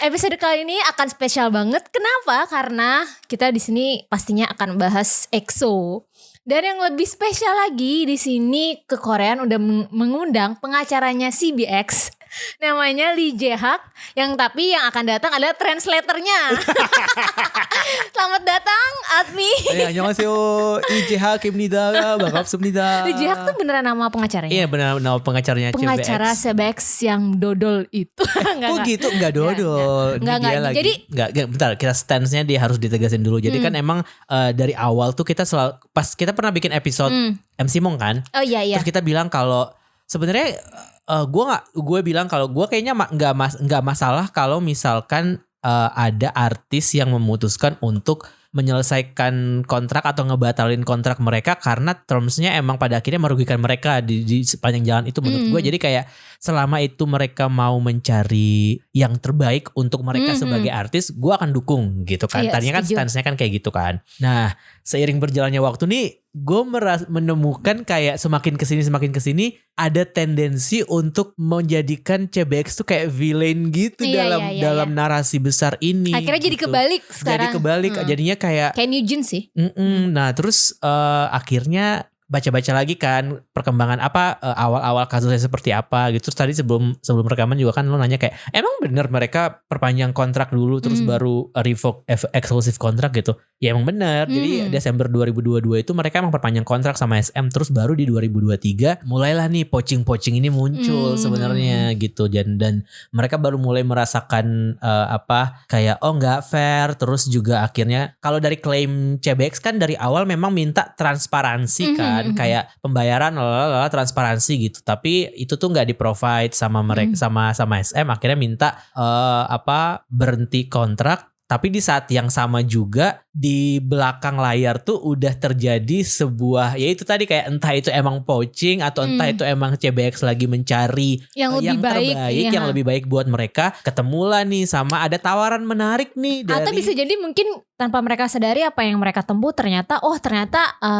Episode kali ini akan spesial banget. Kenapa? Karena kita di sini pastinya akan bahas EXO. Dan yang lebih spesial lagi di sini ke Korean udah mengundang pengacaranya CBX. Namanya Lee Jae-hak, yang akan datang adalah translatornya. Selamat datang Admi. 안녕하세요. 이재학입니다. 반갑습니다. Lee Jae-hak tuh beneran nama pengacaranya? Iya benar nama pengacaranya Pengacara CBX yang dodol itu. Kok gitu? Enggak dodol. Enggak. Jadi bentar, kita stance-nya dia harus ditegasin dulu. Jadi kan emang dari awal tuh kita selalu, pas kita pernah bikin episode MC Mong kan. Oh iya. Terus kita bilang kalau sebenarnya gue bilang kalau gue kayaknya nggak masalah kalau misalkan ada artis yang memutuskan untuk menyelesaikan kontrak atau ngebatalin kontrak mereka karena termsnya emang pada akhirnya merugikan mereka di sepanjang jalan itu menurut gue. Jadi kayak selama itu mereka mau mencari yang terbaik untuk mereka sebagai artis, gue akan dukung gitu kan. Iya, tadinya kan setuju. stance-nya kan kayak gitu kan. Nah seiring berjalannya waktu nih, gue menemukan kayak semakin kesini ada tendensi untuk menjadikan CBX tuh kayak villain gitu dalam narasi besar ini. Akhirnya jadi gitu. kebalik sekarang. Jadi kebalik, jadinya kayak Nugent sih. Nah terus akhirnya baca-baca lagi kan perkembangan awal-awal kasusnya seperti apa gitu. Terus tadi sebelum rekaman juga kan lo nanya kayak emang bener mereka perpanjang kontrak dulu terus baru revoke eksklusif kontrak gitu. Ya emang bener. Jadi Desember 2022 itu mereka emang perpanjang kontrak sama SM, terus baru di 2023 mulailah nih poaching ini muncul sebenarnya gitu. Dan mereka baru mulai merasakan kayak nggak fair. Terus juga akhirnya kalau dari klaim CBX kan dari awal memang minta transparansi kan. Kayak pembayaran transparansi gitu, tapi itu tuh nggak di provide sama mereka sama SM. Akhirnya minta berhenti kontrak. Tapi di saat yang sama juga di belakang layar tuh udah terjadi sebuah, ya itu tadi kayak entah itu emang poaching atau entah itu emang CBX lagi mencari yang terbaik, yang lebih baik buat mereka. Ketemulah nih sama ada tawaran menarik nih dari, atau bisa jadi mungkin tanpa mereka sadari apa yang mereka tempuh ternyata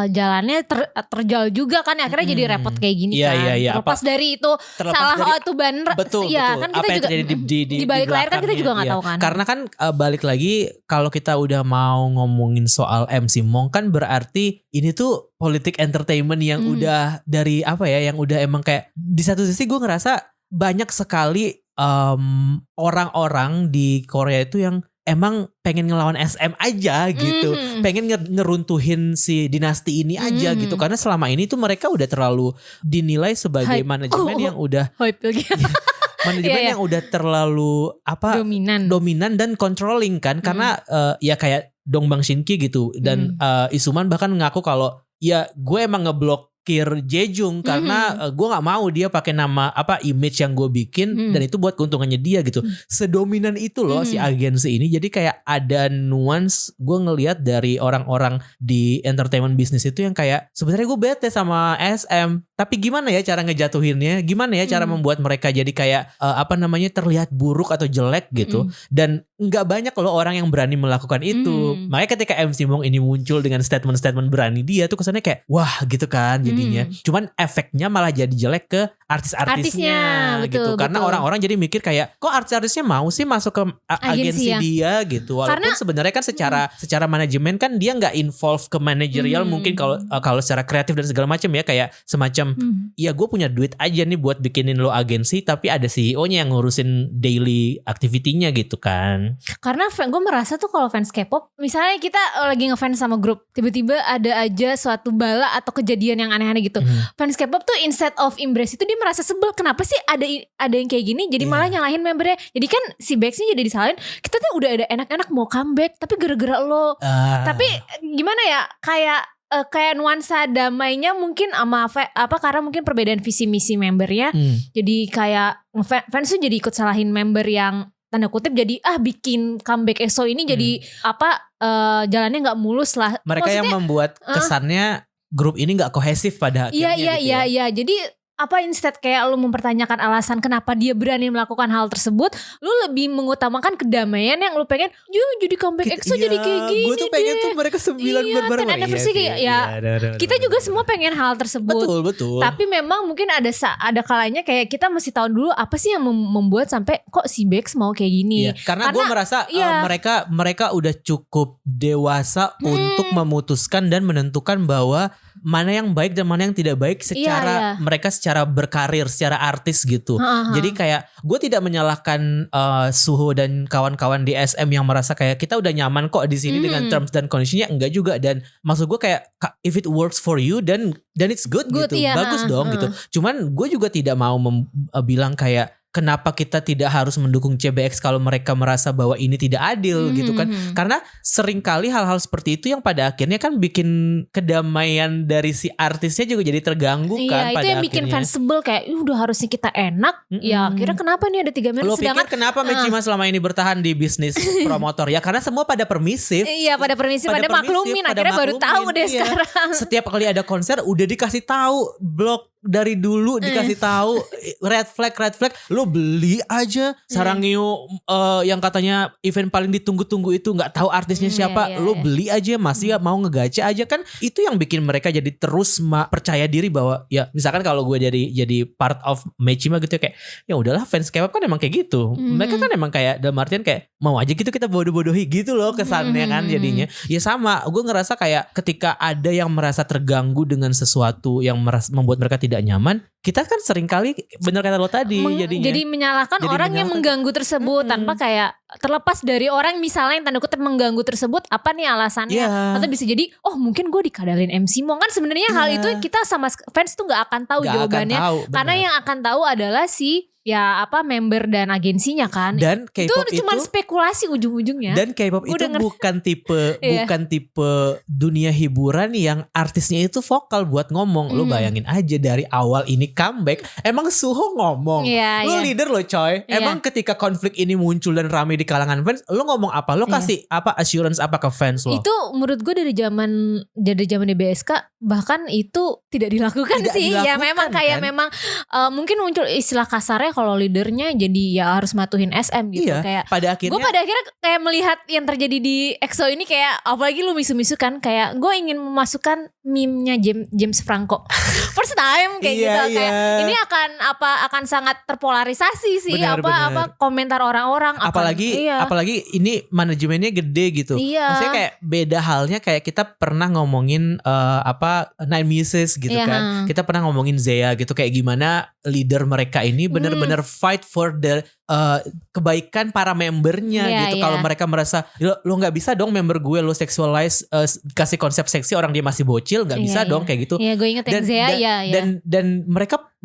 jalannya terjal juga kan, akhirnya jadi repot kayak gini kan. Terlepas dari itu salah itu banner. Betul. Kan kita apa juga di balik layar kan kita juga nggak tahu kan. Karena kan balik lagi kalau kita udah mau ngomongin soal MC Mong kan berarti ini tuh politik entertainment yang udah dari yang udah emang kayak di satu sisi gue ngerasa banyak sekali orang-orang di Korea itu yang emang pengen ngelawan SM aja gitu. Pengen ngeruntuhin si dinasti ini aja gitu. Karena selama ini tuh mereka udah terlalu dinilai sebagai manajemen yang udah manajemen yang udah terlalu dominan dan controlling kan. Karena ya kayak Dongbang Shinki gitu. Dan Isuman bahkan ngaku kalau ya gue emang ngeblokir Jejung karena gue nggak mau dia pakai nama image yang gue bikin dan itu buat keuntungannya dia gitu. Sedominan itu loh si agensi ini. Jadi kayak ada nuance gue ngelihat dari orang-orang di entertainment business itu yang kayak sebenarnya gue bete sama SM, tapi gimana ya cara ngejatuhinnya, gimana ya cara membuat mereka jadi kayak terlihat buruk atau jelek gitu. Dan nggak banyak loh orang yang berani melakukan itu. Makanya ketika MC Mong ini muncul dengan statement-statement berani dia tuh kesannya kayak wah gitu kan jadinya. Cuman efeknya malah jadi jelek ke artis-artisnya gitu. Karena orang-orang jadi mikir kayak kok artis-artisnya mau sih masuk ke agensi dia gitu. Walaupun sebenarnya kan secara manajemen kan dia nggak involve ke manajerial mungkin kalau secara kreatif dan segala macam ya kayak semacam ya gue punya duit aja nih buat bikinin lo agensi, tapi ada CEO-nya yang ngurusin daily activity-nya gitu kan. Karena gue merasa tuh kalau fans K-pop, misalnya kita lagi ngefans sama grup, tiba-tiba ada aja suatu bala atau kejadian yang aneh-aneh gitu. Fans K-pop tuh instead of embrace itu dia merasa sebel. Kenapa sih ada yang kayak gini? Jadi malah nyalahin membernya. Jadi kan si Baekhyun jadi disalahin. Kita tuh udah ada enak-enak mau comeback, tapi gara-gara lo. Tapi gimana ya? Kayak nuansa damainya mungkin sama karena mungkin perbedaan visi misi membernya. Jadi kayak fans tuh jadi ikut salahin member yang tanda kutip jadi bikin comeback EXO ini jadi jalannya nggak mulus lah. Mereka maksudnya, yang membuat kesannya grup ini nggak kohesif pada akhirnya. Iya. Jadi instead kayak lu mempertanyakan alasan kenapa dia berani melakukan hal tersebut, lu lebih mengutamakan kedamaian yang lu pengen jadi comeback EXO jadi kayak gini. Gue tuh pengen tuh mereka 9 bareng-bareng. Kan anniversary kita juga semua pengen hal tersebut. Betul. Tapi memang mungkin ada kalanya kayak kita mesti tahu dulu apa sih yang membuat sampai kok si Bex mau kayak gini. Karena gue merasa mereka udah cukup dewasa untuk memutuskan dan menentukan bahwa mana yang baik dan mana yang tidak baik secara mereka secara berkarir, secara artis gitu. Jadi kayak gue tidak menyalahkan Suho dan kawan-kawan di SM yang merasa kayak kita udah nyaman kok di sini dengan terms dan conditionnya, enggak juga. Dan maksud gue kayak if it works for you then it's good gitu. Bagus dong gitu. Cuman gue juga tidak mau bilang kayak kenapa kita tidak harus mendukung CBX kalau mereka merasa bahwa ini tidak adil gitu kan. Karena seringkali hal-hal seperti itu yang pada akhirnya kan bikin kedamaian dari si artisnya juga jadi terganggu kan pada akhirnya. Iya, itu yang bikin fans sebel kayak udah harusnya kita enak. Ya kira kenapa nih ada 3 member. Lo pikir kenapa Mechima selama ini bertahan di bisnis promotor? Ya karena semua pada permisif. Iya, pada maklumin. Akhirnya baru tahu deh sekarang. Setiap kali ada konser udah dikasih tahu, blog dari dulu dikasih tahu red flag lu beli aja Sarangyo yang katanya event paling ditunggu-tunggu itu nggak tahu artisnya siapa, lu beli aja masih mau ngegacha aja kan. Itu yang bikin mereka jadi terus percaya diri bahwa ya misalkan kalau gue jadi part of Mechima gitu kayak ya udahlah fans K-pop kan emang kayak gitu. Mereka kan emang kayak dalam artian kayak mau aja gitu kita bodoh-bodohi gitu loh kesannya kan jadinya. Ya sama, gue ngerasa kayak ketika ada yang merasa terganggu dengan sesuatu yang membuat mereka tidak nyaman, kita kan sering kali bener kata lo tadi jadi menyalahkan orang yang mengganggu tersebut tanpa kayak terlepas dari orang misalnya yang tanda kutip mengganggu tersebut apa nih alasannya. Atau bisa jadi mungkin gue dikadalin MC Mo, kan sebenarnya hal itu kita sama fans tuh nggak akan tahu jawabannya, karena yang akan tahu adalah si member dan agensinya kan. Dan K-pop itu cuma spekulasi ujung-ujungnya. Dan K-pop itu bukan tipe dunia hiburan yang artisnya itu vokal buat ngomong. Lu bayangin aja dari awal ini comeback emang Suho ngomong. Lu leader lo coy. Emang ketika konflik ini muncul dan rame di kalangan fans, lu ngomong apa? Lu kasih apa assurance apa ke fans lo? Itu menurut gue dari zaman DBSK bahkan itu tidak dilakukan sih. Ya memang kayak memang mungkin muncul istilah kasarnya kalau leadernya jadi ya harus matuhin SM gitu. Kayak gue pada akhirnya kayak melihat yang terjadi di EXO ini kayak apalagi lu misu-misu kan kayak gue ingin memasukkan meme-nya James Franco first time kayak gitu kayak ini akan sangat terpolarisasi sih. Benar. Komentar orang-orang apalagi ini manajemennya gede gitu. Maksudnya kayak beda halnya kayak kita pernah ngomongin Nine Muses gitu kan. Kita pernah ngomongin Zea gitu kayak gimana leader mereka ini bener-bener fight for the kebaikan para membernya gitu. Kalau mereka merasa lo nggak bisa dong member gue lo sexualize kasih konsep seksi orang dia masih bocil, nggak bisa dong kayak gitu. Iya, gue inget yang Zea dan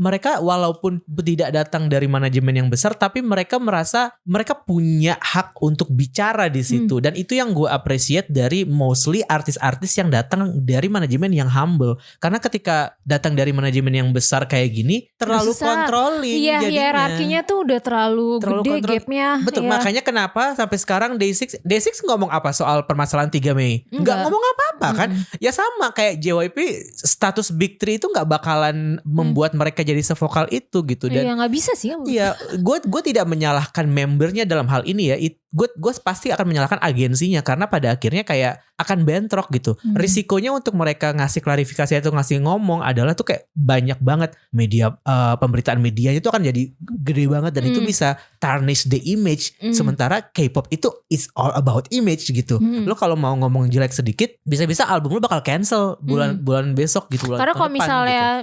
mereka walaupun tidak datang dari manajemen yang besar tapi mereka merasa mereka punya hak untuk bicara di situ. Dan itu yang gue appreciate dari mostly artis-artis yang datang dari manajemen yang humble. Karena ketika datang dari manajemen yang besar kayak gini terlalu controlling jadinya. Hierarkinya tuh udah terlalu gede gapnya. Betul, makanya kenapa sampai sekarang Day6 ngomong apa soal permasalahan 3 Mei? Enggak ngomong apa-apa kan? Ya sama kayak JYP status Big 3 itu enggak bakalan membuat mereka jadi sevokal itu gitu. Dan nggak bisa sih. Iya, gue tidak menyalahkan membernya dalam hal ini ya. Gue pasti akan menyalahkan agensinya karena pada akhirnya kayak akan bentrok gitu. Risikonya untuk mereka ngasih klarifikasi atau ngasih ngomong adalah tuh kayak banyak banget media pemberitaan media itu akan jadi gede banget dan itu bisa tarnish the image. Sementara K-pop itu is all about image gitu. Lo kalau mau ngomong jelek sedikit bisa-bisa album lo bakal cancel bulan besok gitu. Karena kalau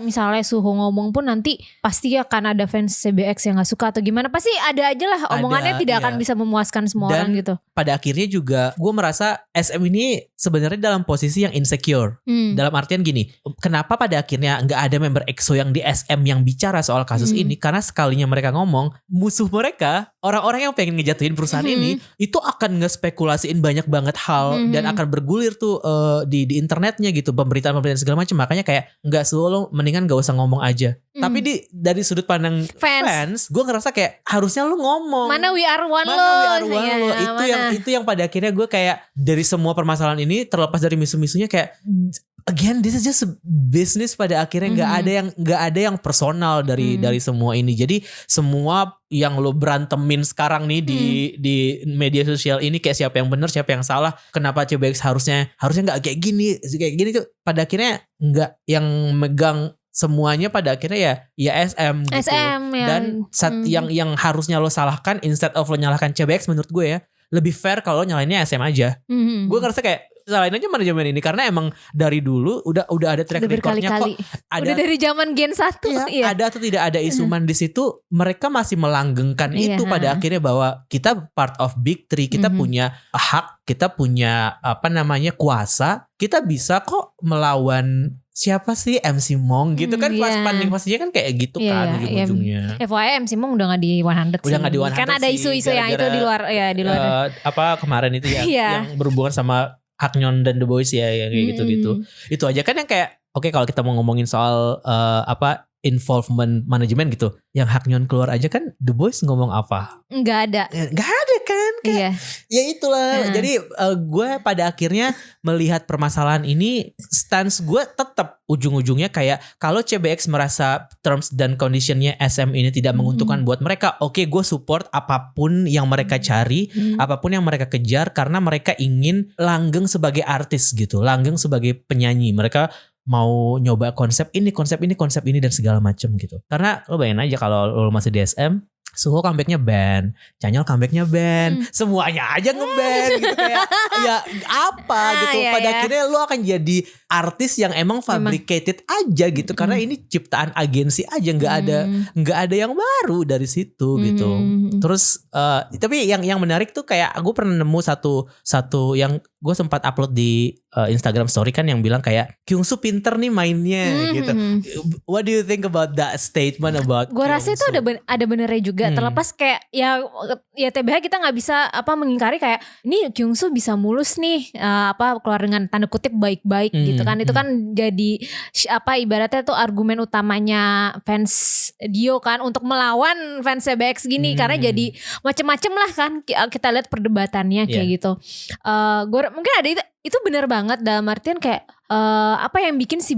misalnya Suho ngomong pun nanti pasti akan ada fans CBX yang gak suka atau gimana. Pasti ada aja lah omongannya tidak akan bisa memuaskan semua orang gitu. Pada akhirnya juga gue merasa SM ini sebenarnya dalam posisi yang insecure. Dalam artian gini, kenapa pada akhirnya gak ada member EXO yang di SM yang bicara soal kasus ini? Karena sekalinya mereka ngomong, musuh mereka, orang-orang yang pengen ngejatuhin perusahaan ini, itu akan ngespekulasiin banyak banget hal dan akan bergulir tuh di internetnya gitu, pemberitaan-pemberitaan segala macam. Makanya kayak nggak selalu mendingan gak usah ngomong aja. Tapi dari sudut pandang fans, gue ngerasa kayak harusnya lu ngomong. Mana we are one lo. Itu yang pada akhirnya gue kayak dari semua permasalahan ini terlepas dari misu-misunya kayak again this is just a business pada akhirnya. Nggak ada yang personal dari semua ini. Jadi semua yang lo berantemin sekarang nih di media sosial ini, kayak siapa yang benar siapa yang salah, kenapa CBX harusnya nggak kayak gini tuh, pada akhirnya nggak, yang megang semuanya pada akhirnya ya SM gitu. Dan yang harusnya lo salahkan, instead of lo nyalahkan CBX, menurut gue ya lebih fair kalau nyalainnya SM aja. Gue ngerasa kayak salahin aja manajemen ini, karena emang dari dulu udah ada track recordnya kok. Udah dari zaman Gen 1. Iya. Ada atau tidak ada isuman di situ, mereka masih melanggengkan itu pada akhirnya, bahwa kita part of Big Three, kita punya hak, kita punya kuasa, kita bisa kok melawan siapa sih MC Mong gitu kan. Pas panding pastinya kan kayak gitu kan ujung-ujungnya. FYI MC Mong udah gak di 100 udah gak di 100 kan ada isu-isu yang itu di luar kemarin itu yang berhubungan sama Haknyeon dan The Boys ya, yang kayak gitu-gitu. Itu aja kan yang kayak oke, kalau kita mau ngomongin soal involvement manajemen gitu, yang Haknyeon keluar aja kan The Boys ngomong apa? Nggak ada kan? Kayak, ya itulah. Jadi gue pada akhirnya melihat permasalahan ini, stance gue tetap ujung-ujungnya kayak kalau CBX merasa terms dan conditionnya SM ini tidak menguntungkan buat mereka, oke, gue support apapun yang mereka cari, apapun yang mereka kejar, karena mereka ingin langgeng sebagai artis gitu, langgeng sebagai penyanyi. Mereka mau nyoba konsep ini dan segala macam gitu. Karena lo bayangin aja kalau lo masih di SM, Suho comebacknya band, Chanyeol comebacknya band, semuanya aja nge-band gitu, kayak ya apa gitu. Pada akhirnya lo akan jadi artis yang emang fabricated aja gitu, karena ini ciptaan agensi aja, nggak ada yang baru dari situ gitu. Terus tapi yang menarik tuh kayak gue pernah nemu satu yang gue sempat upload di Instagram story kan, yang bilang kayak Kyungsu pinter nih mainnya gitu. What do you think about that statement about Gue rasa itu ada benernya juga. Terlepas kayak ya TBH kita nggak bisa mengingkari kayak ini Kyungsu bisa mulus nih keluar dengan tanda kutip baik-baik gitu kan. Itu kan jadi ibaratnya tuh argumen utamanya fans Dio kan untuk melawan fans CBX gini, karena jadi macem-macem lah kan kita lihat perdebatannya kayak gitu. Gue mungkin ada itu benar banget, dalam artian kayak apa yang bikin si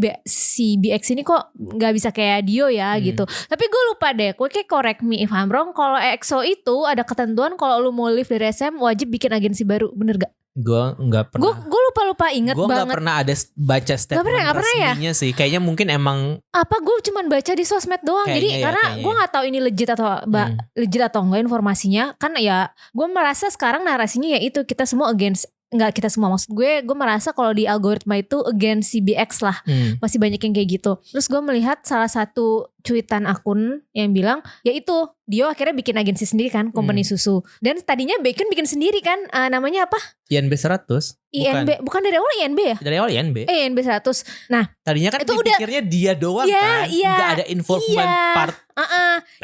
BX ini kok nggak bisa kayak Dio ya gitu. Tapi gue lupa deh, gue kayak correct me if I'm wrong, kalau EXO itu ada ketentuan kalau lu mau leave dari SM wajib bikin agensi baru, bener gak? Gue nggak pernah. Gue lupa inget banget. Gue nggak pernah ada baca statement resminya sih. Kayaknya mungkin emang gue cuman baca di sosmed doang. Jadi karena gue nggak tahu ini legit atau enggak informasinya. Kan ya gue merasa sekarang narasinya ya itu kita semua against. Enggak kita semua, maksud gue merasa kalau di algoritma itu against CBX lah. Masih banyak yang kayak gitu. Terus gue melihat salah satu cuitan akun yang bilang ya itu Dio akhirnya bikin agensi sendiri kan, company susu. Dan tadinya Bacon bikin sendiri kan, namanya apa? INB 100. Bukan dari awal INB ya? Dari awal INB. INB 100. Nah, tadinya kan dipikirnya dia doang kan, nggak ada involvement part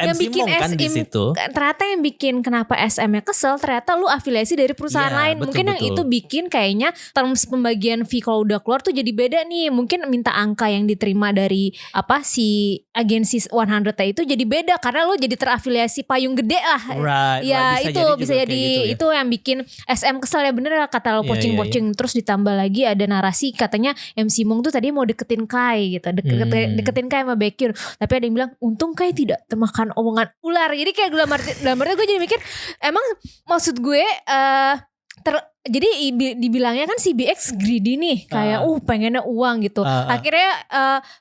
yang MC bikin Mong kan di situ. Ternyata yang bikin kenapa SM-nya kesel, ternyata lu afiliasi dari perusahaan lain. Betul, mungkin yang itu bikin kayaknya terms pembagian fee kalau udah keluar tuh jadi beda nih. Mungkin minta angka yang diterima dari si agensi 100 itu jadi beda karena lu jadi terafiliasi payung gede lah. Ya itu bisa jadi gitu, itu yang bikin SM kesel ya, bener lah kata lo, pocing-pocing. Terus ditambah lagi ada narasi katanya MC Mong tuh tadi mau deketin Kai gitu, deketin Kai sama Baekhyun, tapi ada yang bilang untung Kai tidak termakan omongan ular. Jadi kayak dalam arti gue jadi mikir emang maksud gue jadi dibilangnya kan si BX greedy nih, kayak pengennya uang gitu. Akhirnya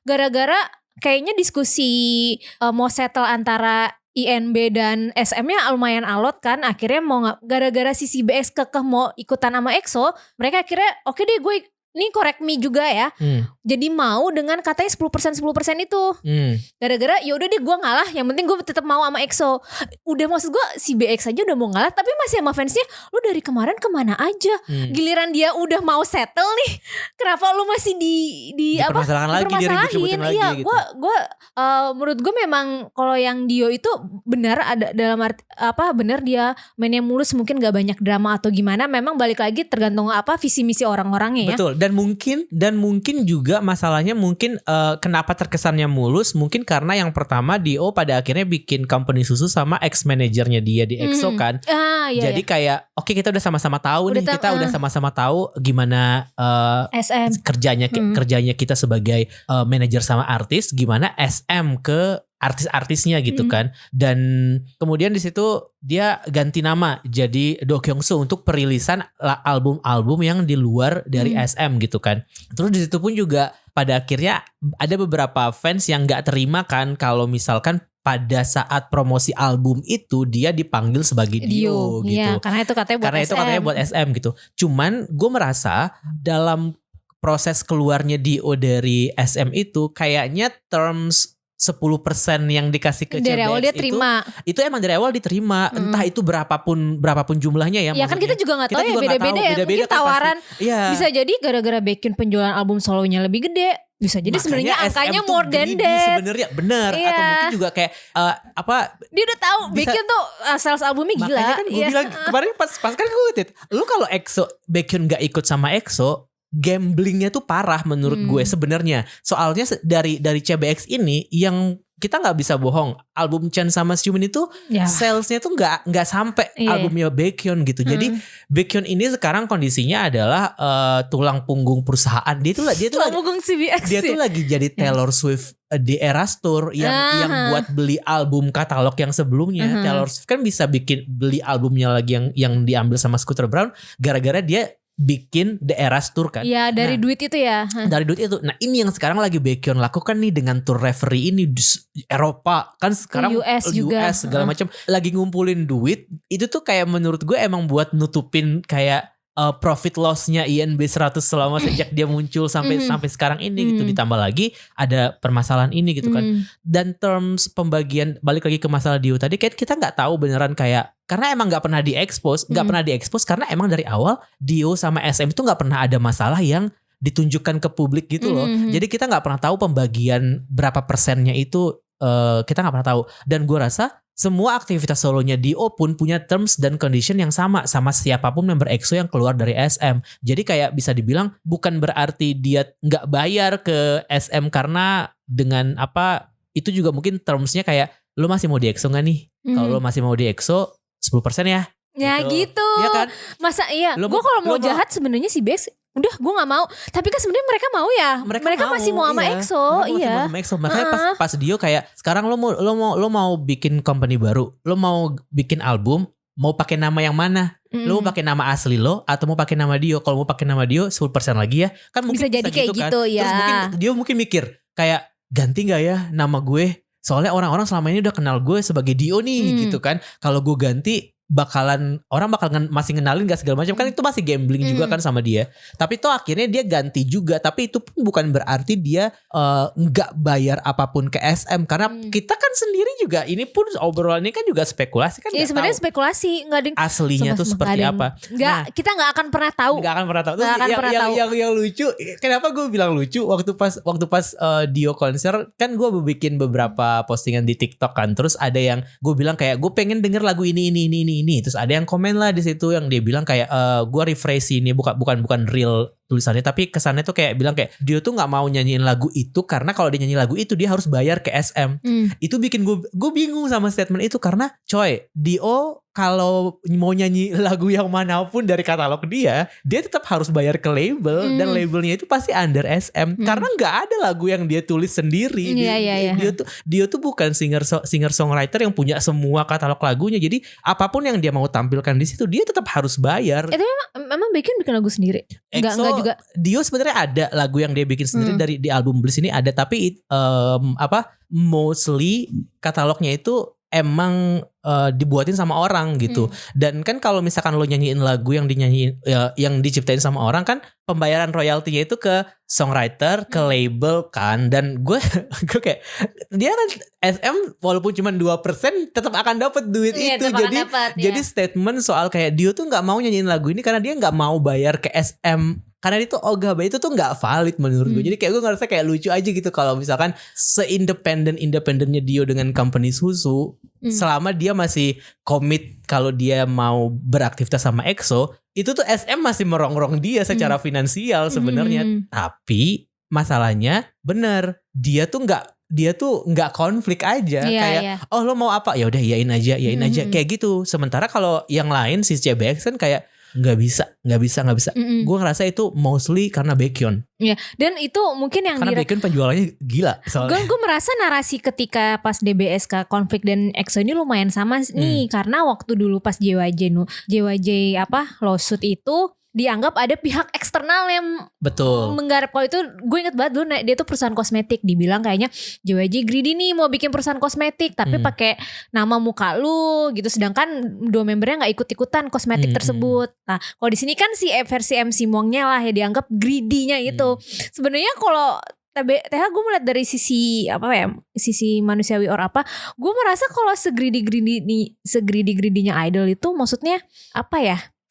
gara-gara kayaknya diskusi mau settle antara INB dan SM-nya lumayan alot kan. Akhirnya gara-gara si CBX kekeh mau ikutan sama EXO, mereka akhirnya oke deh gue ini correct me juga ya. Jadi mau dengan katanya 10% itu. Gara-gara ya udah deh gue ngalah, yang penting gue tetap mau sama EXO. Udah maksud gue si BX aja udah mau ngalah tapi masih sama fansnya, lu dari kemarin kemana aja? Giliran dia udah mau settle nih, kenapa lu masih dipermasalahin? Iya, gitu. Gue menurut gue memang kalau yang Dio itu benar ada dalam arti benar dia mainnya mulus, mungkin gak banyak drama atau gimana. Memang balik lagi tergantung visi misi orang-orangnya ya. Betul. Dan mungkin juga masalahnya mungkin kenapa terkesannya mulus, mungkin karena yang pertama Dio pada akhirnya bikin company susu sama ex manajernya dia di EXO kan. Iya, Jadi kayak oke, kita udah sama-sama tahu nih, kita udah sama-sama tahu gimana SM kerjanya kita sebagai manajer sama artis, gimana SM ke artis-artisnya gitu kan. Dan kemudian di situ dia ganti nama jadi Do Kyung-soo untuk perilisan album-album yang di luar dari SM gitu kan. Terus di situ pun juga pada akhirnya ada beberapa fans yang nggak terima kan kalau misalkan pada saat promosi album itu dia dipanggil sebagai Dio gitu. Iya, karena itu katanya buat SM gitu. Cuman gue merasa dalam proses keluarnya Dio dari SM itu kayaknya terms 10% yang dikasih ke dari CBX awal dia terima. Itu emang dari awal diterima. Entah itu berapapun jumlahnya ya. Ya kan kita juga gak tahu ya, beda-beda ya. Mungkin kan tawaran pasti, ya. bisa jadi gara-gara Baekhyun penjualan album solonya lebih gede. Bisa jadi sebenarnya angkanya more than that. Sebenarnya bener. Atau mungkin juga kayak dia udah tahu Baekhyun tuh sales albumnya gila. Makanya kan gue bilang kemarin pas kan gue tweet, lu kalau Baekhyun gak ikut sama EXO, gamblingnya tuh parah menurut gue sebenarnya. Soalnya dari CBX ini yang kita nggak bisa bohong, album Chan sama Xiumin itu salesnya tuh nggak sampai albumnya Baekhyun gitu. Jadi Baekhyun ini sekarang kondisinya adalah tulang punggung perusahaan. Dia tuh lagi jadi Taylor Swift di Eras Tour yang buat beli album katalog yang sebelumnya. Taylor Swift kan bisa beli albumnya lagi yang diambil sama Scooter Braun gara-gara dia bikin The Eras Tour kan. Iya, dari duit itu ya. Dari duit itu. Nah, ini yang sekarang lagi Baekhyun lakukan nih dengan tour referee ini di Eropa kan sekarang US juga. Segala macam lagi ngumpulin duit. Itu tuh kayak menurut gue emang buat nutupin kayak profit loss-nya INB 100 selama sejak dia muncul sampai sekarang ini gitu. Ditambah lagi ada permasalahan ini gitu kan. Dan terms pembagian, balik lagi ke masalah Dio tadi, kayak kita nggak tahu beneran kayak karena emang nggak pernah diekspos, karena emang dari awal Dio sama SM itu nggak pernah ada masalah yang ditunjukkan ke publik gitu loh. Jadi kita nggak pernah tahu pembagian berapa persennya itu, kita nggak pernah tahu. Dan gue rasa semua aktivitas solonya Dio pun punya terms dan condition yang sama siapapun member EXO yang keluar dari SM. Jadi kayak bisa dibilang bukan berarti dia nggak bayar ke SM karena dengan apa itu juga mungkin termsnya kayak lo masih mau di EXO nggak nih? Kalau lo masih mau di EXO 10% ya. Ya gitu. Iya kan? Masa iya? Gue kalau mau jahat sebenarnya si Bex udah gue gak mau. Tapi kan sebenarnya mereka mau ya. Mereka masih mau sama EXO. Iya. Makanya pas Dio kayak sekarang lo mau bikin company baru, lo mau bikin album, mau pakai nama yang mana? Lo mau pakai nama asli lo atau mau pakai nama Dio? Kalau mau pakai nama Dio 10% lagi ya. Kan mungkin bisa jadi kayak gitu kan. ya. Terus mungkin Dio mikir kayak ganti gak ya nama gue? Soalnya orang-orang selama ini udah kenal gue sebagai Dio nih gitu kan. Kalau gue ganti orang bakal masih ngenalin gak segala macam kan, itu masih gambling juga kan sama dia. Tapi toh akhirnya dia ganti juga, tapi itu pun bukan berarti dia nggak bayar apapun ke SM karena kita kan sendiri juga ini pun obrolannya kan juga spekulasi kan. Iya sebenarnya spekulasi, nggak ada aslinya tuh seperti apa. Kita nggak akan pernah tahu. Yang lucu, kenapa gue bilang lucu waktu pas Dio konser kan gue bikin beberapa postingan di TikTok kan, terus ada yang gue bilang kayak gue pengen denger lagu ini. Terus ada yang komen lah di situ yang dia bilang kayak gue rephrase ini bukan real tulisannya, tapi kesannya tuh kayak bilang kayak dia tuh nggak mau nyanyiin lagu itu karena kalau dia nyanyi lagu itu dia harus bayar ke SM. Itu bikin gue bingung sama statement itu karena coy, Dio kalau mau nyanyi lagu yang manapun dari katalog dia tetap harus bayar ke label dan labelnya itu pasti under SM karena nggak ada lagu yang dia tulis sendiri. Dia tuh bukan singer songwriter yang punya semua katalog lagunya, jadi apapun yang dia mau tampilkan di situ dia tetap harus bayar. Itu memang bikin lagu sendiri? Enggak juga. Dio sebenarnya ada lagu yang dia bikin sendiri di album Bliss ini ada, tapi mostly katalognya itu emang dibuatin sama orang gitu. Dan kan kalau misalkan lo nyanyiin lagu yang yang diciptain sama orang kan pembayaran royaltinya itu ke songwriter, ke label kan. Dan gue kayak dia kan SM walaupun cuma 2% tetap akan dapat duit itu. Jadi statement soal kayak Dio tuh nggak mau nyanyiin lagu ini karena dia nggak mau bayar ke SM karena itu ogah banget, itu tuh nggak valid menurut gue. Jadi kayak gue ngerasa kayak lucu aja gitu kalau misalkan se-independennya Dio dengan company susu, selama dia masih komit kalau dia mau beraktivitas sama EXO, itu tuh SM masih merongrong dia secara finansial sebenarnya. Tapi masalahnya bener, dia tuh nggak konflik aja, kayak oh lo mau apa, ya udah iyain aja kayak gitu. Sementara kalau yang lain si CBX kan kayak nggak bisa. Gue ngerasa itu mostly karena Baekhyun. Ya, dan itu mungkin yang karena Baekhyun penjualannya gila soalnya. Gue merasa narasi ketika pas DBSK konflik dan EXO ini lumayan sama nih, karena waktu dulu pas JYJ lawsuit itu dianggap ada pihak eksternal yang menggarap. Kalau itu gue inget banget dulu dia tuh perusahaan kosmetik, dibilang kayaknya JYJ greedy nih mau bikin perusahaan kosmetik tapi pakai nama muka lu gitu, sedangkan 2 membernya nggak ikut-ikutan kosmetik tersebut. Nah kalau di sini kan si versi MC Mongnya lah ya dianggap greedy-nya itu. Sebenarnya kalau TH gue melihat dari sisi sisi manusiawi gue merasa kalau segreedy-greedy-nya idol itu maksudnya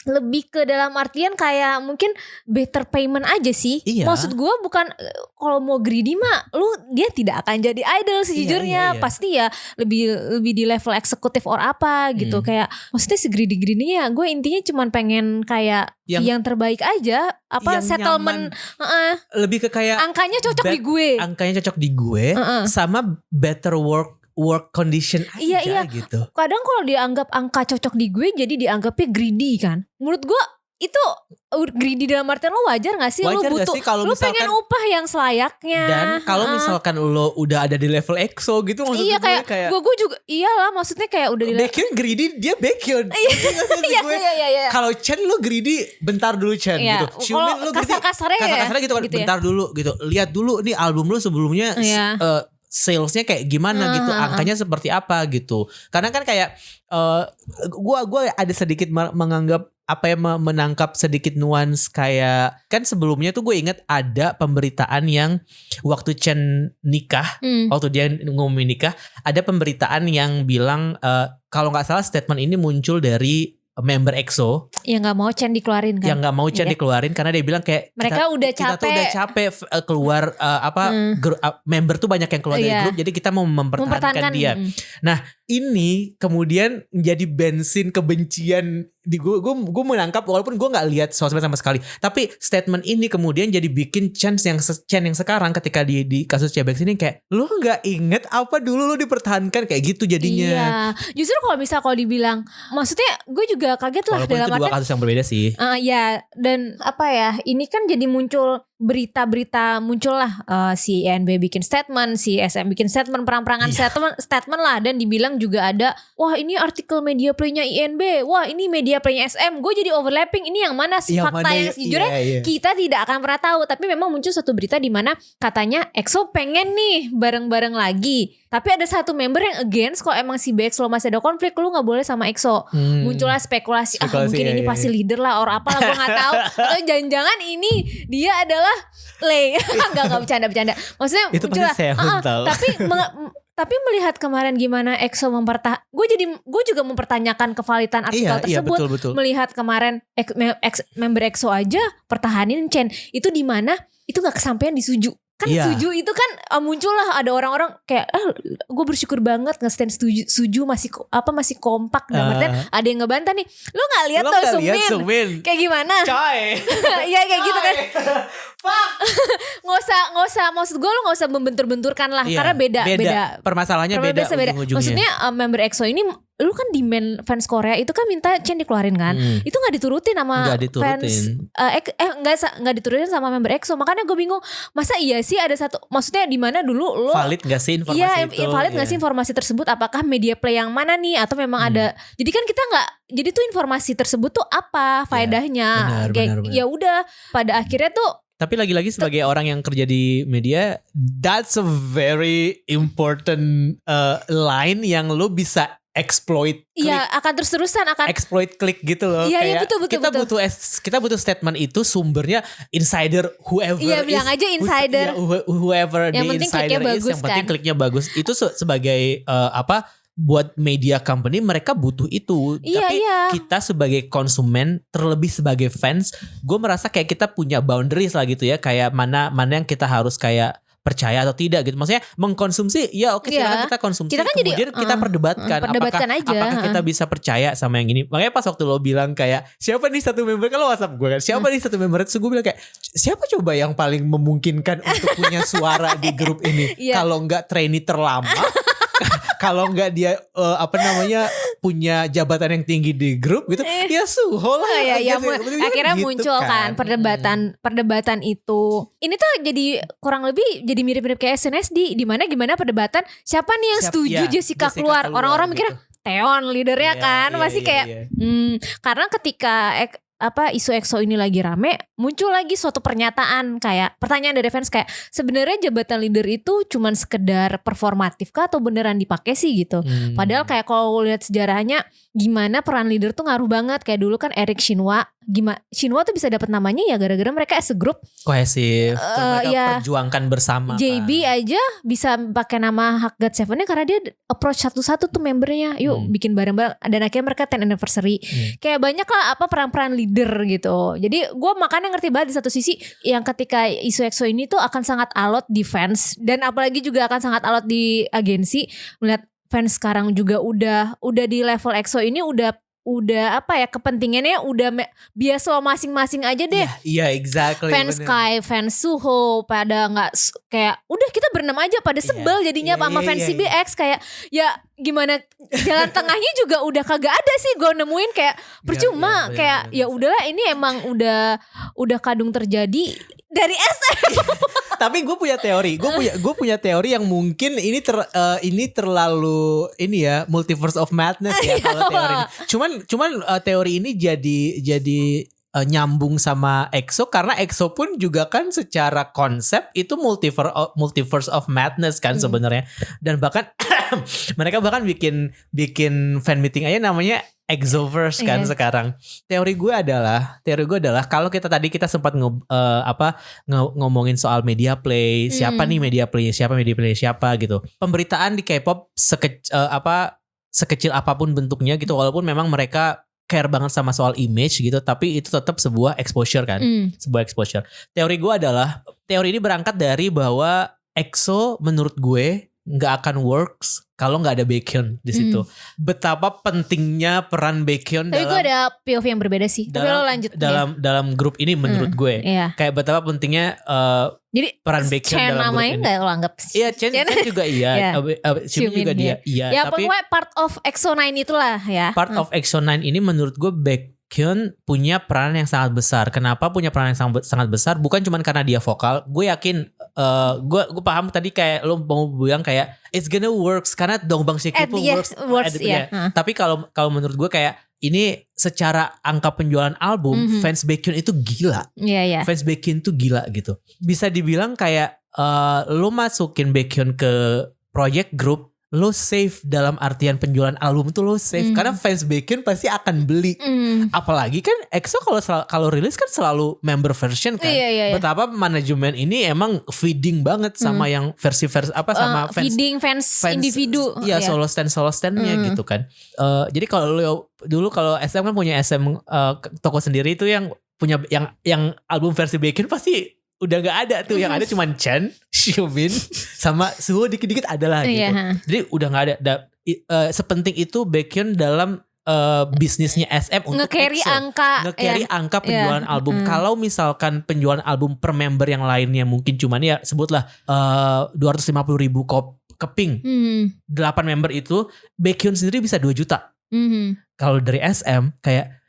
lebih ke dalam artian kayak mungkin better payment aja sih. Maksud gue bukan kalau mau greedy mah dia tidak akan jadi idol sejujurnya. Pasti ya lebih di level eksekutif gitu. Kayak maksudnya segreedy-greedy-nya gue intinya cuman pengen kayak yang terbaik aja, settlement lebih ke kayak angkanya cocok di gue sama better work condition aja gitu. Kadang kalau dianggap angka cocok di gue jadi dianggapnya greedy kan. Menurut gue itu greedy dalam artian lo wajar gak sih? Wajar lo butuh, kalau lo pengen upah yang selayaknya. Dan kalau misalkan lo udah ada di level EXO gitu, maksud kayak gue juga iyalah, maksudnya kayak udah di level Baekhyun greedy, dia Baekhyun. Iya. Kalau Chen lo greedy, bentar dulu Chen gitu. Xiumin lo kasar-kasarnya gitu kan, bentar dulu gitu. Lihat dulu nih album lo sebelumnya salesnya kayak gimana gitu, angkanya seperti apa gitu. Karena kan kayak gue ada sedikit menganggap menangkap sedikit nuans, kayak kan sebelumnya tuh gue inget ada pemberitaan yang waktu Chen nikah, waktu dia ngumumin nikah, ada pemberitaan yang bilang kalau nggak salah statement ini muncul dari member EXO yang nggak mau Chen dikeluarin kan? Yang nggak mau Chen dikeluarin karena dia bilang kayak mereka kita tuh udah capek keluar member tuh banyak yang keluar dari grup, jadi kita mau mempertahankan dia. Nah ini kemudian menjadi bensin kebencian di gue menangkap, walaupun gue nggak lihat sosmed sama sekali, tapi statement ini kemudian jadi bikin Chen yang sekarang ketika di kasus CBX ini kayak lu nggak inget apa dulu lu dipertahankan kayak gitu jadinya. Iya, justru kalau dibilang, maksudnya gue juga kaget lah. Walaupun itu 2 kasus yang berbeda sih. Ya, dan ini kan jadi muncul berita-berita, muncul lah si ENB bikin statement, si SM bikin statement, perang-perangan statement lah, dan dibilang juga ada, wah ini artikel media play-nya INB, wah ini media play-nya SM. Gue jadi overlapping, ini yang mana fakta yang sejujurnya kita tidak akan pernah tahu. Tapi memang muncul satu berita di mana katanya EXO pengen nih bareng-bareng lagi, tapi ada satu member yang against, kalau emang si BX lo masih ada konflik, lu gak boleh sama EXO. Muncullah spekulasi mungkin ini pasti leader lah or apalah, gue gak tahu. Atau jangan-jangan ini dia adalah Lay. Gak bercanda. Maksudnya itu pasti tapi melihat kemarin gimana EXO gue juga mempertanyakan kevalitan artikel tersebut. Betul. Melihat kemarin member EXO aja pertahanin Chen, itu di mana itu gak kesampaian di Suju. Kan Suju itu kan muncullah ada orang-orang kayak gue bersyukur banget nge-stand Suju masih kompak. Ada yang ngebantah nih, lu gak lihat tuh Sumin kayak gimana coy. Iya kayak gitu kan. Nggak usah maksud gue, lu nggak usah membentur-benturkan lah, karena beda permasalahannya beda ujung-ujungnya. Maksudnya member EXO ini, lu kan demand fans Korea itu kan minta Chen dikeluarin kan, itu nggak diturutin sama fans nggak diturutin sama member EXO. Makanya gue bingung, masa iya sih ada satu, maksudnya di mana dulu lo valid nggak sih informasi itu? Valid nggak sih informasi tersebut? Apakah media play yang mana nih, atau memang ada? Jadi kan kita nggak, jadi tuh informasi tersebut tuh apa faedahnya? Benar. Ya udah pada akhirnya tuh. Tapi lagi-lagi sebagai orang yang kerja di media, that's a very important line yang lo bisa exploit. Iya, akan terus-terusan exploit klik gitu loh. Iya, betul. Kita butuh statement itu sumbernya insider whoever. Iya, bilang aja insider. Whoever yang the insider is, bagus, yang penting kliknya bagus. Itu sebagai buat media company mereka butuh itu. Tapi kita sebagai konsumen, terlebih sebagai fans, gue merasa kayak kita punya boundaries lah gitu ya. Kayak mana yang kita harus kayak percaya atau tidak gitu. Maksudnya mengkonsumsi ya oke, silakan kita konsumsi. Kita kan kemudian kita perdebatkan apakah kita bisa percaya sama yang ini. Makanya pas waktu lo bilang kayak siapa nih satu member, kalau WhatsApp gue kan siapa nih satu member, itu gue bilang kayak siapa coba yang paling memungkinkan untuk punya suara di grup ini. Kalau nggak trainee terlama, kalau nggak dia punya jabatan yang tinggi di grup gitu, ya Suho lah. Akhirnya gitu muncul kan perdebatan itu. Ini tuh jadi kurang lebih jadi mirip-mirip kayak SNSD, di mana gimana perdebatan siapa nih yang setuju Jessica keluar. Orang-orang mikirnya Taeyeon leadernya kan, pasti kayak karena ketika isu EXO ini lagi rame, muncul lagi suatu pernyataan kayak pertanyaan dari fans kayak sebenarnya jabatan leader itu cuman sekedar performatif kah atau beneran dipakai sih gitu. Padahal kayak kalau lihat sejarahnya gimana peran leader tuh ngaruh banget. Kayak dulu kan Eric Shinwa, Shinwa tuh bisa dapat namanya ya gara-gara mereka as a group kohesif, mereka perjuangkan bersama. JB kan aja bisa pakai nama Hak God Seven-nya karena dia approach satu-satu tuh membernya, yuk bikin bareng-bareng, dan akhirnya mereka 10 anniversary. Kayak banyak lah peran-peran leader gitu. Jadi gue makanya ngerti banget di satu sisi yang ketika isu EXO ini tuh akan sangat alot di fans, dan apalagi juga akan sangat alot di agensi. Melihat fans sekarang juga udah di level EXO ini udah kepentingannya udah biasa masing-masing aja deh. Iya, exactly. Fans Sky, fans Suho pada nggak kayak udah kita berenam aja pada sebel jadinya sama fans CBX kayak ya gimana jalan tengahnya juga udah kagak ada sih gue nemuin kayak percuma kayak ya udahlah ini emang udah kadung terjadi dari SM. Tapi gue punya teori, gue punya teori yang mungkin ini terlalu multiverse of madness ya kalau teori ini. Cuman teori ini jadi nyambung sama EXO karena EXO pun juga kan secara konsep itu multiverse of madness kan sebenarnya. Dan bahkan mereka bikin fan meeting aja namanya Exoverse kan sekarang. Teori gue adalah kalau kita sempat ngomongin soal media play, siapa nih media play siapa gitu. Pemberitaan di K-pop sekecil apapun bentuknya gitu, walaupun memang mereka care banget sama soal image gitu, tapi itu tetap sebuah exposure kan, sebuah exposure. Teori gue adalah teori ini berangkat dari bahwa EXO menurut gue nggak akan works kalau nggak ada Baekhyun di situ. Betapa pentingnya peran Baekhyun tapi gue ada POV yang berbeda sih. Tapi lo lanjut dalam grup ini menurut gue. Kayak betapa pentingnya jadi peran Baekhyun dalam grup ini. Nggak lo anggap? Iya, Chen juga iya. Xiumin juga dia. Iya. Ya tapi pokoknya part of EXO-9 itulah ya. Part of EXO-9 ini menurut gue Baekhyun punya peran yang sangat besar. Kenapa punya peran yang sangat besar? Bukan cuma karena dia vokal. Gue yakin gue paham tadi kayak lo mau bilang kayak it's gonna works karena Dongbang Shikipul works. Tapi kalau menurut gue kayak ini secara angka penjualan album fans Baekhyun itu gila. Fans Baekhyun itu gila gitu. Bisa dibilang kayak lo masukin Baekhyun ke project group, lo safe dalam artian penjualan album tuh lo safe karena fans Baekhyun pasti akan beli. Apalagi kan EXO kalau rilis kan selalu member version kan. Betapa manajemen ini emang feeding banget sama yang versi-versi sama fans, feeding fans individu. Iya, solo stand-nya gitu kan. Jadi kalau SM kan punya SM toko sendiri itu yang punya yang album versi Baekhyun pasti udah gak ada tuh. Yang ada cuman Chen, Xiumin sama Suho dikit-dikit adalah gitu. Jadi udah gak ada. Sepenting itu Baekhyun dalam bisnisnya SM untuk nge-carry angka penjualan album. Kalau misalkan penjualan album per member yang lainnya mungkin cuman ya sebutlah 250,000 keping. 8 member itu Baekhyun sendiri bisa 2 juta. Kalau dari SM kayak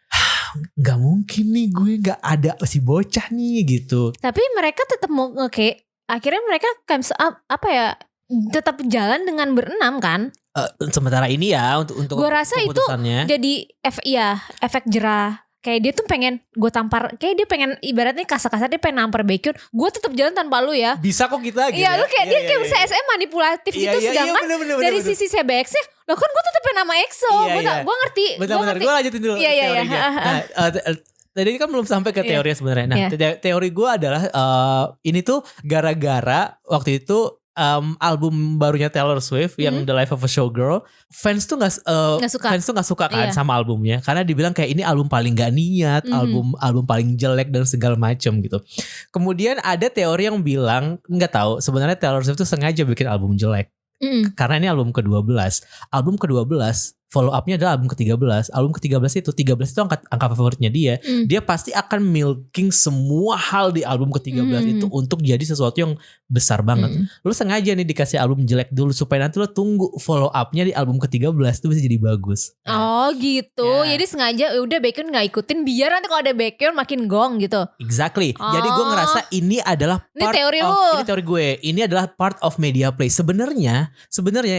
gak mungkin nih gue gak ada si bocah nih gitu. Tapi mereka tetap mau akhirnya mereka tetap jalan dengan berenam kan. Sementara ini ya untuk gue rasa itu jadi efek jerah. Kayak dia tuh pengen gue tampar, kayak dia pengen ibaratnya kasar-kasar dia pengen nampar Baekhyun. Gue tetap jalan tanpa lu ya. Bisa kok kita gitu. Iya, lu kayak dia kayak bisa SM manipulatif gitu. Sedangkan dari sisi CBX-nya, lo kan gue tetap pengen nama EXO. Gue ngerti. Bentar, gue lanjutin dulu teorinya. Tadi kan belum sampai ke teorinya sebenarnya. Nah, teori gue adalah ini tuh gara-gara waktu itu album barunya Taylor Swift yang The Life of a Showgirl, fans tuh nggak suka kan sama albumnya karena dibilang kayak ini album paling gak niat, album paling jelek dan segala macam gitu. Kemudian ada teori yang bilang nggak tahu sebenarnya Taylor Swift tuh sengaja bikin album jelek karena ini album ke-12. Album ke-12 follow up-nya adalah album ke-13. Album ke-13 itu angka favoritnya dia. Dia pasti akan milking semua hal di album ke-13 itu untuk jadi sesuatu yang besar banget. Lu sengaja nih dikasih album jelek dulu supaya nanti lu tunggu follow up-nya di album ke-13 itu bisa jadi bagus. Oh gitu. Jadi sengaja udah Baekhyun gak ikutin biar nanti kalau ada Baekhyun makin gong gitu. Exactly. Jadi gue ngerasa ini adalah part ini teori gue. Ini adalah part of media play. Sebenarnya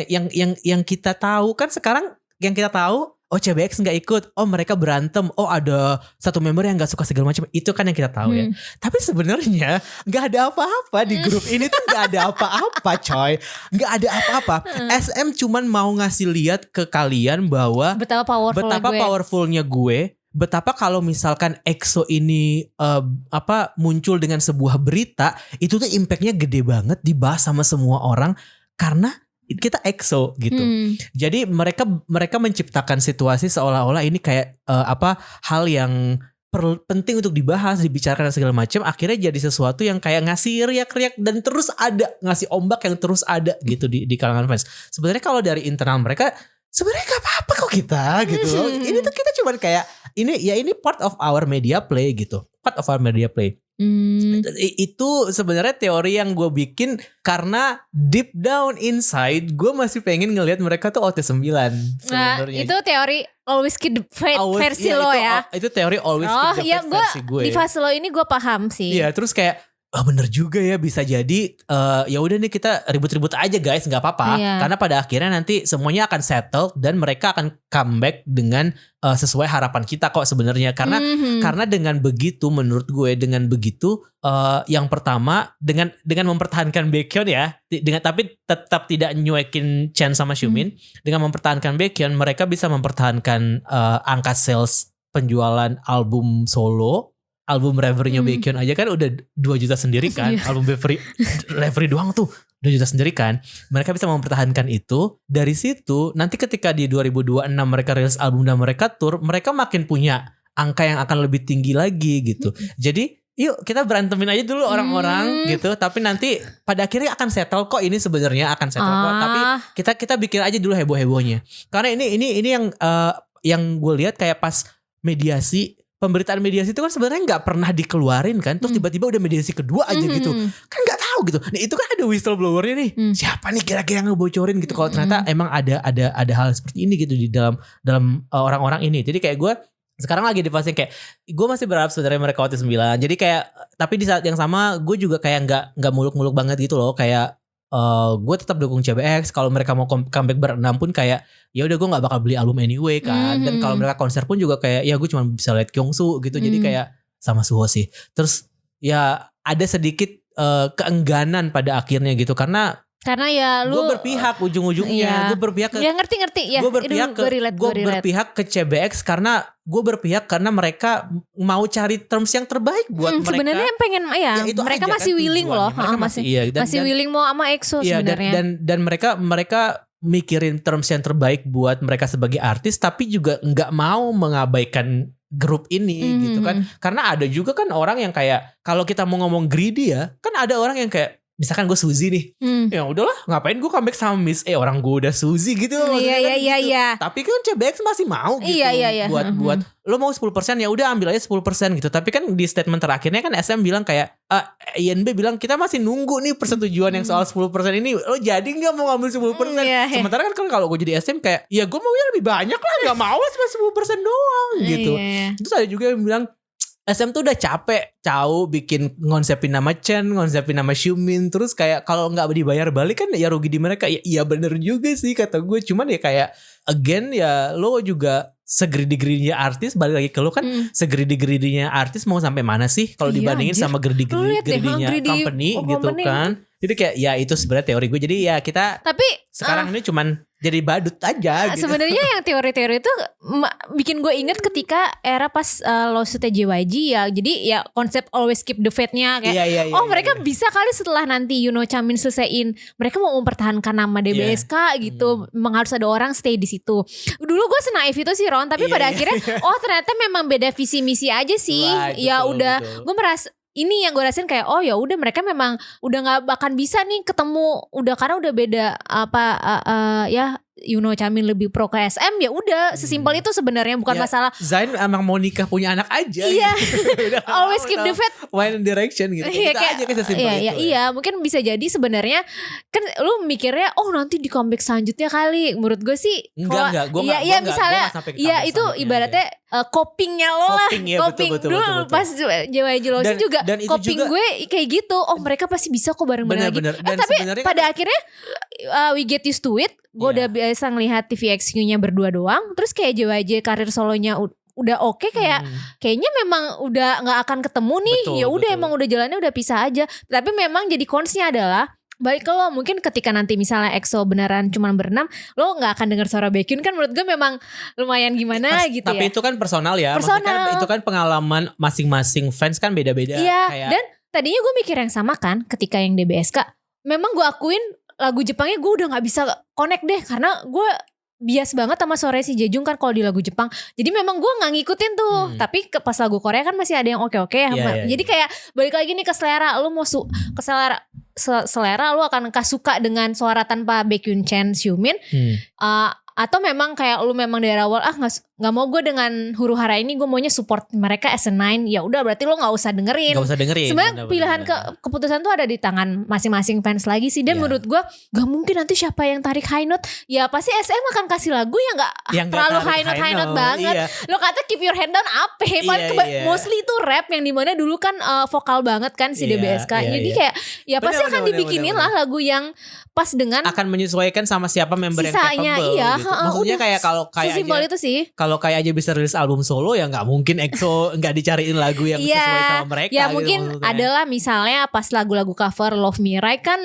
yang kita tahu kan sekarang CBX nggak ikut, mereka berantem, ada satu member yang nggak suka segala macam, itu kan yang kita tahu ya. Tapi sebenarnya nggak ada apa-apa di grup ini tuh, nggak ada apa-apa coy, nggak ada apa-apa. SM cuman mau ngasih lihat ke kalian bahwa betapa powerfulnya gue. Betapa kalau misalkan EXO ini muncul dengan sebuah berita, itu tuh impactnya gede banget, dibahas sama semua orang karena kita EXO gitu. Jadi mereka menciptakan situasi seolah-olah ini kayak hal yang penting untuk dibahas, dibicarakan dan segala macam. Akhirnya jadi sesuatu yang kayak ngasih riak-riak dan terus ada, ngasih ombak yang terus ada gitu di kalangan fans. Sebenarnya kalau dari internal mereka sebenarnya gak apa-apa kok kita gitu. Ini tuh kita cuman kayak ini part of our media play gitu. Part of our media play. Itu sebenarnya teori yang gue bikin karena deep down inside gue masih pengen ngelihat mereka tuh OT9 sebenarnya. Itu teori always kid versi lo ya. Itu teori always kid versi gue. Di fase lo ini gue paham sih. Iya, terus kayak bener juga ya, bisa jadi ya udah nih kita ribut-ribut aja guys, nggak apa-apa. Karena pada akhirnya nanti semuanya akan settle dan mereka akan comeback dengan sesuai harapan kita kok sebenarnya. Karena dengan begitu, menurut gue dengan begitu yang pertama dengan mempertahankan Baekhyun ya, tapi tetap tidak nyuekin Chen sama Xiumin. Dengan mempertahankan Baekhyun, mereka bisa mempertahankan angka sales penjualan album solo. Album Reverie-nya Baekhyun aja kan udah 2 juta sendiri kan. Album Reverie doang tuh 2 juta sendiri kan. Mereka bisa mempertahankan itu. Dari situ nanti ketika di 2026 mereka rilis album dan mereka tour, mereka makin punya angka yang akan lebih tinggi lagi gitu. Jadi yuk kita berantemin aja dulu orang-orang gitu. Tapi nanti pada akhirnya akan settle kok, ini sebenarnya akan settle kok. Tapi kita bikin aja dulu heboh-hebohnya. Karena ini yang gue lihat kayak pas mediasi, pemberitaan mediasi itu kan sebenarnya nggak pernah dikeluarin kan, terus tiba-tiba udah mediasi kedua aja gitu, kan nggak tahu gitu. Nah itu kan ada whistleblowernya nih, siapa nih kira-kira yang ngebocorin gitu. Kalau ternyata emang ada hal seperti ini gitu di dalam orang-orang ini. Jadi kayak gue sekarang lagi di fase kayak gue masih berharap sebenarnya mereka OT9. Jadi kayak tapi di saat yang sama gue juga kayak nggak muluk-muluk banget gitu loh. Kayak gue tetap dukung CBX. Kalau mereka mau comeback berenam pun kayak ya udah gue nggak bakal beli album anyway kan. Dan kalau mereka konser pun juga kayak ya gue cuma bisa lihat Kyungsu gitu. Jadi kayak sama Suho sih. Terus ya ada sedikit keengganan pada akhirnya gitu karena ya lu gue berpihak ujung-ujungnya. Gue berpihak ke ngerti ya. Gue berpihak ke CBX karena gue berpihak karena mereka mau cari terms yang terbaik buat mereka. Sebenarnya pengen itu mereka masih kan willing loh. Masih willing mau sama EXO sebenarnya. Dan mereka mikirin terms yang terbaik buat mereka sebagai artis, tapi juga nggak mau mengabaikan grup ini gitu kan. Karena ada juga kan orang yang kayak kalau kita mau ngomong greedy ya, kan ada orang yang kayak misalkan gue Suzy nih, ya udahlah ngapain gue comeback sama Miss orang gue udah Suzy gitu loh. Iya. Tapi kan CBX masih mau gitu. Buat lo mau 10% ya udah ambil aja 10% gitu. Tapi kan di statement terakhirnya kan SM bilang kayak INB bilang kita masih nunggu nih persetujuan yang soal 10% ini. Lo jadi nggak mau ngambil 10%? Sementara kan kalau gue jadi SM kayak ya gue maunya lebih banyak lah, nggak mau cuma 10% doang gitu. Terus ada juga yang bilang SM tuh udah capek bikin ngonsepin nama Chen, ngonsepin nama Xiumin, terus kayak kalau nggak dibayar balik kan ya rugi di mereka. Ya iya bener juga sih kata gue, cuman ya kayak again ya lo juga segridi-gridinya artis, balik lagi ke lo kan segridi-gridinya artis mau sampai mana sih kalau dibandingin sama gridi-gridinya company gitu kan. Jadi kayak ya itu sebenarnya teori gue. Jadi ya kita sekarang ini cuman jadi badut aja gitu. Sebenarnya yang teori-teori itu bikin gue inget ketika era pas lawsuitnya JYG ya. Jadi ya konsep always keep the faith-nya kayak mereka bisa kali setelah nanti Chamin selesaiin, mereka mau mempertahankan nama DBSK gitu. Memang harus ada orang stay di situ. Dulu gue senaif itu sih Ron, tapi pada akhirnya ternyata memang beda visi misi aja sih. Betul. Gue merasa ini yang gue rasain kayak ya udah mereka memang udah nggak bahkan bisa nih ketemu karena udah beda Chamin lebih pro ke SM, ya udah sesimpel itu sebenarnya, bukan masalah Zayn emang mau nikah punya anak aja gitu. Always keep the faith one direction gitu. Kita aja kayak sesimpel itu. Iya, mungkin bisa jadi sebenarnya kan lu mikirnya nanti di comeback selanjutnya kali. Menurut gue sih enggak, gue misalnya itu ibaratnya copingnya lo lah. Coping betul, dulu betul. pas JYG Lawsuit juga coping gue kayak gitu. Mereka pasti bisa kok bareng-bareng lagi. Tapi pada akhirnya we get used to it. Gue udah biasa ngelihat TVXQ-nya berdua doang. Terus kayak JYG karir solonya udah oke, kayaknya memang udah nggak akan ketemu nih. Ya udah emang udah jalannya udah pisah aja. Tapi memang jadi konsnya adalah balik ke lo, mungkin ketika nanti misalnya EXO beneran cuman berenam, lo gak akan dengar suara Baekhyun kan, menurut gue memang lumayan gimana gitu tapi ya. Tapi itu kan personal ya. Maksudnya itu kan pengalaman masing-masing fans kan beda-beda. Iya, dan tadinya gue mikir yang sama kan ketika yang DBSK. Memang gue akuin lagu Jepangnya gue udah gak bisa connect deh, karena gue bias banget sama suara si Jejung kan kalau di lagu Jepang. Jadi memang gue gak ngikutin tuh. Tapi pas lagu Korea kan masih ada yang oke-oke ya. Jadi kayak balik lagi nih ke selera. Lu mau ke selera lu akan suka dengan suara tanpa Baekhyun, Chen, Xiumin. Atau memang kayak lu memang dari awal nggak mau gue dengan huru hara ini, gue maunya support mereka as a nine. Ya udah berarti lo nggak usah dengerin. Sebenarnya pilihan keputusan tuh ada di tangan masing-masing fans lagi sih. Dan menurut gue nggak mungkin nanti siapa yang tarik high note. Ya pasti SM akan kasih lagu yang nggak terlalu high note banget. Lo kata keep your head down mostly itu rap yang dimana dulu kan vokal banget kan si DBSK. Jadi kayak ya pasti akan dibikinin lah lagu yang pas dengan akan menyesuaikan sama siapa member yang capable gitu. Maksudnya kayak kalau sesimpel itu sih. Kalau kayak aja bisa rilis album solo ya nggak mungkin EXO nggak dicariin lagu yang sesuai sama mereka. Ya gitu, mungkin adalah misalnya pas lagu-lagu cover Love Me Right kan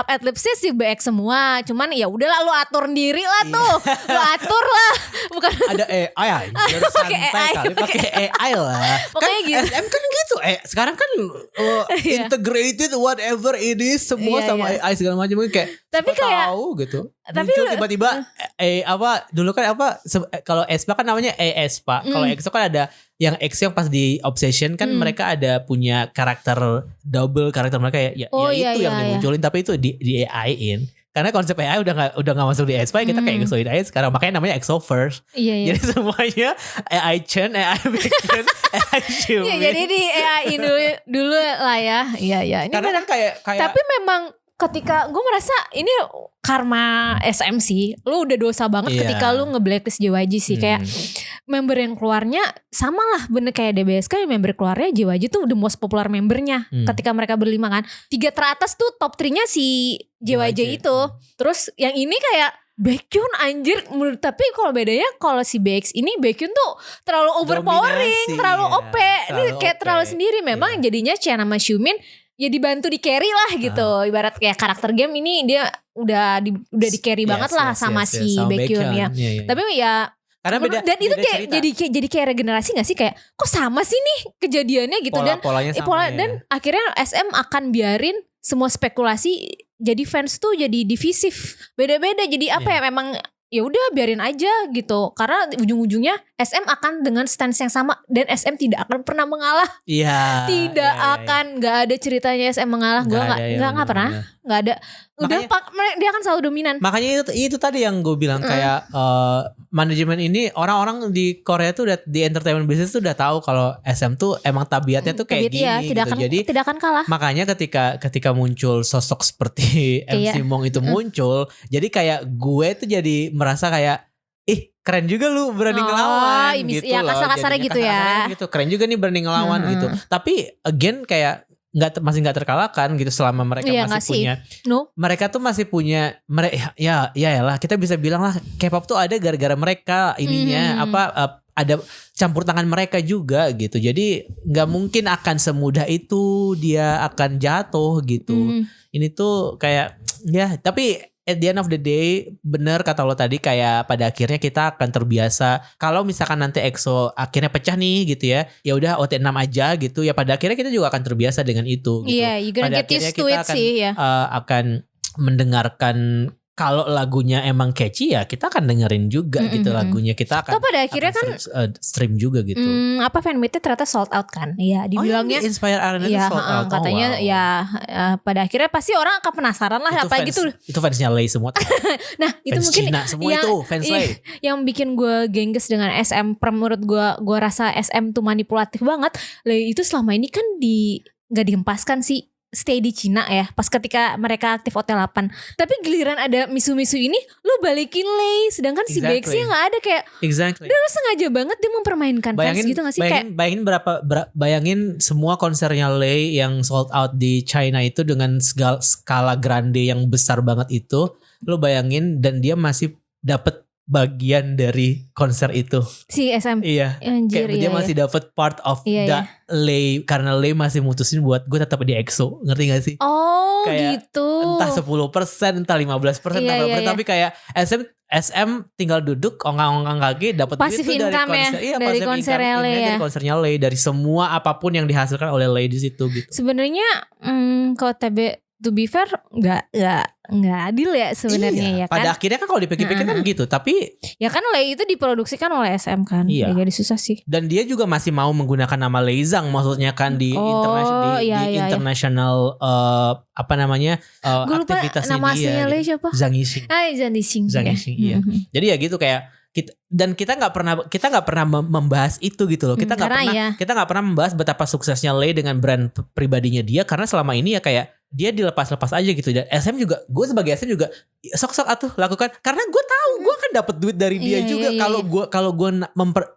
ad-libsnya si BX semua. Cuman ya udahlah lu atur sendiri lah tuh. Lu atur lah. Bukan ada AI santai kali pakai AI lah. Pokoknya kan gitu. SM kan gitu. Sekarang kan integrated whatever it is semua sama AI segala macam kayak. Tapi kayak tahu gitu. Tapi muncul tiba-tiba dulu kan kalau aespa kan namanya aespa. Kalau EXO kan ada yang EXO yang pas di Obsession kan mereka ada punya karakter double karakter mereka itu yang dimunculin tapi itu di AI-in. Karena konsep AI udah nggak masuk di aespa, kita kayak EXO-in aja sekarang, makanya namanya EXO first. Jadi semuanya AI Chen, AI Baekhyun, AI Xiumin. Jadi di AI-in dulu lah ya. Iya. Ini karena kan kayak tapi memang ketika gue merasa ini karma SM sih, lu udah dosa banget ketika lu nge-blacklist JYG sih. Kayak member yang keluarnya sama lah bener kayak DBSK, yang member keluarnya JYG tuh the most popular membernya ketika mereka berlima kan. 3 teratas tuh top 3-nya si JYG itu. Terus yang ini kayak Baekhyun anjir, tapi kalau bedanya kalau si BX ini Baekhyun tuh terlalu overpowering, terlalu OP. Ini kayak terlalu sendiri. Memang jadinya Chen sama Xiumin ya dibantu di carry lah gitu. Ibarat kayak karakter game ini dia udah di carry banget lah sama si Baekhyun ya. Tapi ya karena beda, dan itu kayak jadi kayak regenerasi gak sih, kayak kok sama sih nih kejadiannya gitu. Polanya sama dan akhirnya SM akan biarin semua spekulasi, jadi fans tuh jadi divisif, beda-beda. Jadi apa ya, memang ya udah biarin aja gitu, karena ujung-ujungnya SM akan dengan stance yang sama dan SM tidak akan pernah mengalah. Tidak akan, nggak ada ceritanya SM mengalah. Gue nggak pernah, nggak ada. Udah dia akan selalu dominan. Makanya itu tadi yang gue bilang kayak manajemen ini, orang-orang di Korea tuh udah di entertainment business tuh udah tahu kalau SM tuh emang tabiatnya tuh kayak gini gitu. Jadi tidak akan kalah. Makanya ketika muncul sosok seperti MC Mong itu muncul, jadi kayak gue tuh jadi merasa kayak keren juga lu berani ngelawan gitu ya, kasar-kasarnya gitu ya. Gitu. Keren juga nih berani ngelawan gitu. Tapi again kayak masih nggak terkalahkan gitu selama mereka masih punya. Mereka tuh masih punya ya lah, kita bisa bilang lah K-pop tuh ada gara-gara mereka ininya ada campur tangan mereka juga gitu. Jadi nggak mungkin akan semudah itu dia akan jatuh gitu. Ini tuh kayak tapi at the end of the day bener kata lo tadi, kayak pada akhirnya kita akan terbiasa kalau misalkan nanti EXO akhirnya pecah nih gitu ya udah OT6 aja gitu ya, pada akhirnya kita juga akan terbiasa dengan itu gitu. Iya, you gonna pada get used to akhirnya it kita sih ya. akan mendengarkan, kalau lagunya emang catchy ya kita akan dengerin juga gitu lagunya, kita akan. Toh pada akhirnya kan stream juga gitu. fanmade-nya ternyata sold out kan. Iya, dibilangnya Inspire Arena itu ya, sold out. katanya wow. ya pada akhirnya pasti orang akan penasaran lah, apa gitu. Itu fansnya Lay semua. Nah, itu fans mungkin Cina semua yang, itu fans Lay. Yang bikin gue gengges dengan SM, menurut gue rasa SM tuh manipulatif banget. Lay itu selama ini kan nggak dihempaskan sih, stay di Cina ya, pas ketika mereka aktif OT8. Tapi giliran ada misu-misu ini, lu balikin Lay, sedangkan si BXC gak ada, kayak udah lu sengaja banget dia mempermainkan fans gitu gak sih? Bayangin semua konsernya Lay yang sold out di China itu dengan skala grande yang besar banget itu, lu bayangin, dan dia masih dapet bagian dari konser itu. Si SM. Iya. Anjir, kayak dia masih dapat part of the Lay, karena Lay masih mutusin buat gue tetap di EXO. Ngerti gak sih? Oh, kayak gitu. Entah 10%, entah 15%, tapi kayak SM tinggal duduk ongkang-ongkang kaki dapat duit tuh dari konser. Iya, dari konsernya Lay ya. Dari konsernya Lay, dari semua apapun yang dihasilkan oleh Lay di situ gitu. Sebenarnya kalau to be fair nggak adil ya sebenarnya, ya kan. Pada akhirnya kan kalau dipikir-pikir kan gitu, tapi ya kan Lay itu diproduksikan oleh SM kan. Iya. Ya jadi susah sih. Dan dia juga masih mau menggunakan nama Lay Zhang, maksudnya kan di international apa namanya aktivitas ini. Nama aslinya Lay siapa? Zhang Yixing. Zhang Yixing. Iya. Jadi ya gitu kayak kita nggak pernah membahas itu gitu loh. Kita nggak pernah membahas betapa suksesnya Lay dengan brand pribadinya dia, karena selama ini ya kayak dia dilepas-lepas aja gitu. Dan SM juga, gue sebagai SM juga sok-sok atuh lakukan, karena gue tahu gue akan dapat duit dari dia juga. Kalau gue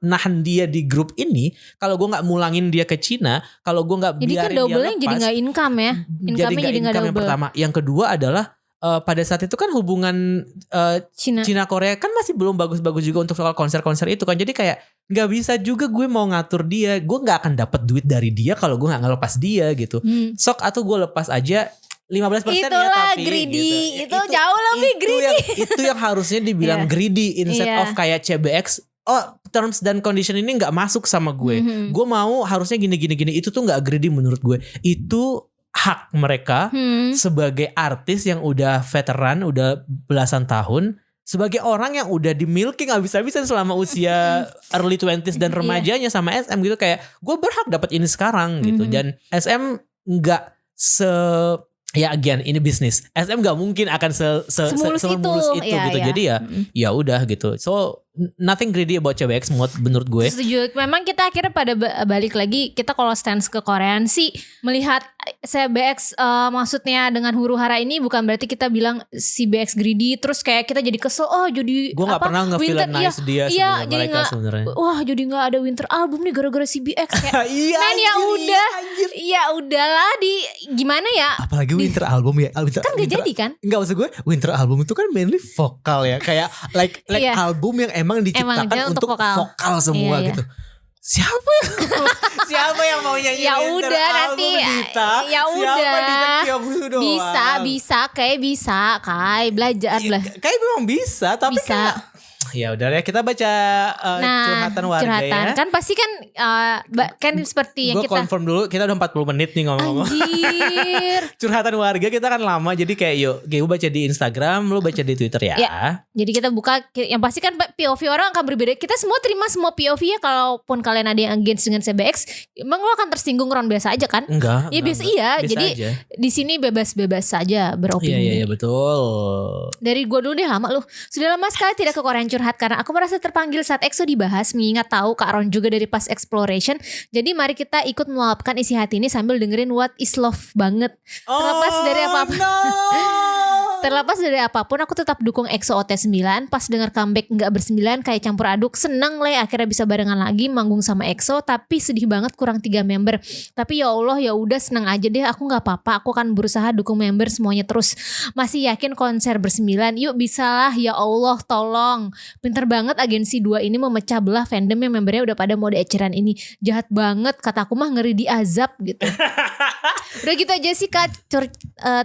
nahan dia di grup ini, kalau gue nggak mulangin dia ke Cina, kalau gue nggak biarin dia lepas, jadi nggak income ya. Income-nya jadi nggak double. Yang pertama, yang kedua adalah pada saat itu kan hubungan Cina Korea kan masih belum bagus-bagus juga untuk soal konser-konser itu kan. Jadi kayak nggak bisa juga gue mau ngatur dia. Gue nggak akan dapat duit dari dia kalau gue nggak ngelepas dia gitu. Sok atau gue lepas aja 15% itulah ya, tapi greedy gitu. Itu jauh lebih greedy. Itu yang harusnya dibilang greedy instead of kayak CBX. Oh, terms dan condition ini nggak masuk sama gue. Gue mau harusnya gini. Itu tuh nggak greedy menurut gue. Itu hak mereka sebagai artis yang udah veteran, udah belasan tahun, sebagai orang yang udah dimilking habis-habisan selama usia early 20s dan remajanya sama SM gitu, kayak gue berhak dapat ini sekarang gitu. Dan SM nggak ya again ini bisnis. SM nggak mungkin akan semulus itu gitu. Jadi ya udah gitu. So nothing greedy about CBX menurut gue. Setuju. Memang kita akhirnya pada balik lagi, kita kalau stance ke Korean sih melihat CBX maksudnya dengan huru hara ini bukan berarti kita bilang si BX greedy terus kayak kita jadi kesel. Oh jadi gue nggak pernah nge-villainize dia sebenarnya. Wah jadi nggak ada winter album nih gara-gara si BX kayak. Men ya udahlah gimana ya. Apalagi winter album ya. Kan gak jadi kan? Enggak, maksud gue winter album itu kan mainly vokal ya. Kayak like album yang emang diciptakan untuk vokal semua gitu. Siapa yang mau nyanyi ya udah nanti ya udah bisa kayak belajar lah. Kayak memang bisa tapi bisa. Ya udah ya kita baca curhatan warga ya. Kan pasti kan kan seperti yang kita confirm dulu, kita udah 40 menit nih ngomong-ngomong. Anjir. Curhatan warga kita kan lama, jadi kayak yuk gue baca di Instagram, lu baca di Twitter ya. Jadi kita buka, yang pasti kan POV orang akan berbeda. Kita semua terima semua POV ya, kalaupun kalian ada yang against dengan CBX, emang lo akan tersinggung, Ron, biasa aja kan? Enggak. Biasa jadi aja. Di sini bebas-bebas saja beropini. Iya betul. Dari gue dulu deh, lama lu. Sudah lama sekali tidak ke Korean curhat karena aku merasa terpanggil saat EXO dibahas, mengingat tahu Kak Ron juga dari pas exploration. Jadi mari kita ikut meluapkan isi hati ini sambil dengerin What Is Love banget. Terlepas dari apapun. Terlepas dari apapun, aku tetap dukung EXO OT9. Pas denger comeback nggak bersembilan kayak campur aduk. Seneng Le akhirnya bisa barengan lagi manggung sama EXO, tapi sedih banget kurang 3 member. Tapi ya Allah, ya udah seneng aja deh, aku nggak apa-apa. Aku akan berusaha dukung member semuanya terus. Masih yakin konser bersembilan. Yuk bisalah, ya Allah tolong. Pinter banget agensi 2 ini memecah belah fandom yang membernya udah pada mode eceran ini. Jahat banget, kataku mah ngeri diazab gitu. Udah gitu aja sih Kak.